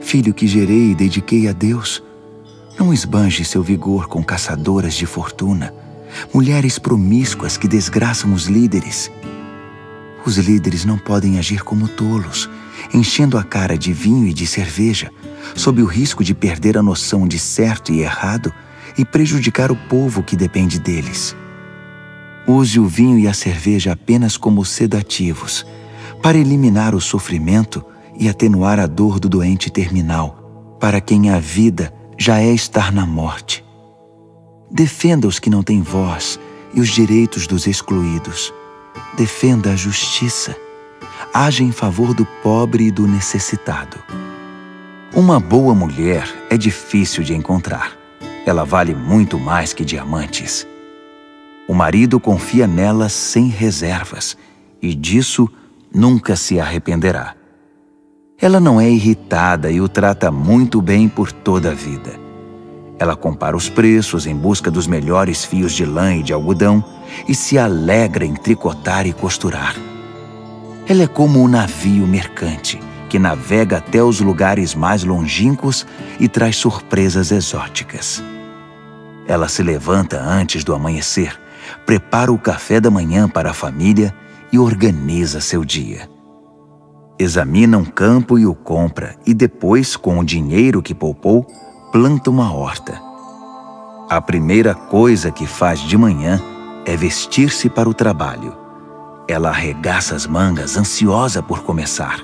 Filho que gerei e dediquei a Deus, não esbanje seu vigor com caçadoras de fortuna, mulheres promíscuas que desgraçam os líderes. Os líderes não podem agir como tolos, enchendo a cara de vinho e de cerveja, sob o risco de perder a noção de certo e errado e prejudicar o povo que depende deles. Use o vinho e a cerveja apenas como sedativos, para eliminar o sofrimento e atenuar a dor do doente terminal, para quem a vida já é estar na morte. Defenda os que não têm voz e os direitos dos excluídos. Defenda a justiça. Haja em favor do pobre e do necessitado. Uma boa mulher é difícil de encontrar. Ela vale muito mais que diamantes. O marido confia nela sem reservas e disso nunca se arrependerá. Ela não é irritada e o trata muito bem por toda a vida. Ela compara os preços em busca dos melhores fios de lã e de algodão e se alegra em tricotar e costurar. Ela é como um navio mercante que navega até os lugares mais longínquos e traz surpresas exóticas. Ela se levanta antes do amanhecer, prepara o café da manhã para a família e organiza seu dia. Examina um campo e o compra e depois, com o dinheiro que poupou, planta uma horta. A primeira coisa que faz de manhã é vestir-se para o trabalho. Ela arregaça as mangas, ansiosa por começar.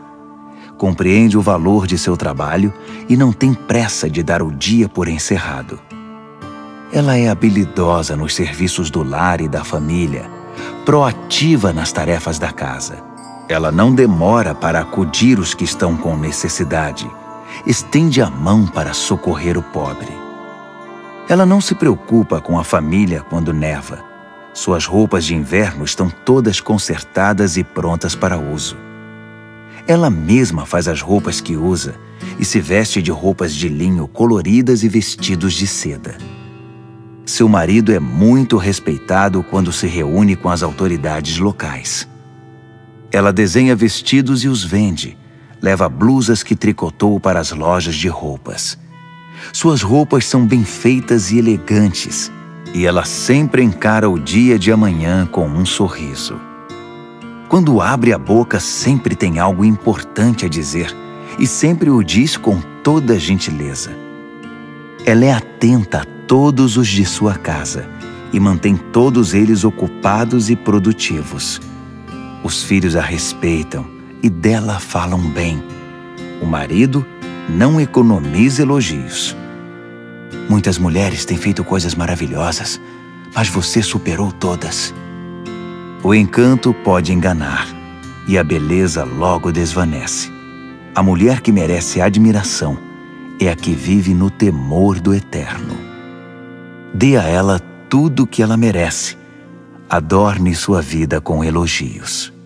Compreende o valor de seu trabalho e não tem pressa de dar o dia por encerrado. Ela é habilidosa nos serviços do lar e da família, proativa nas tarefas da casa. Ela não demora para acudir os que estão com necessidade. Estende a mão para socorrer o pobre. Ela não se preocupa com a família quando neva. Suas roupas de inverno estão todas consertadas e prontas para uso. Ela mesma faz as roupas que usa e se veste de roupas de linho coloridas e vestidos de seda. Seu marido é muito respeitado quando se reúne com as autoridades locais. Ela desenha vestidos e os vende. Leva blusas que tricotou para as lojas de roupas. Suas roupas são bem feitas e elegantes, e ela sempre encara o dia de amanhã com um sorriso. Quando abre a boca, sempre tem algo importante a dizer, e sempre o diz com toda gentileza. Ela é atenta a todos os de sua casa, e mantém todos eles ocupados e produtivos. Os filhos a respeitam, e dela falam bem. O marido não economiza elogios. Muitas mulheres têm feito coisas maravilhosas, mas você superou todas. O encanto pode enganar, e a beleza logo desvanece. A mulher que merece admiração é a que vive no temor do Eterno. Dê a ela tudo o que ela merece. adorne sua vida com elogios.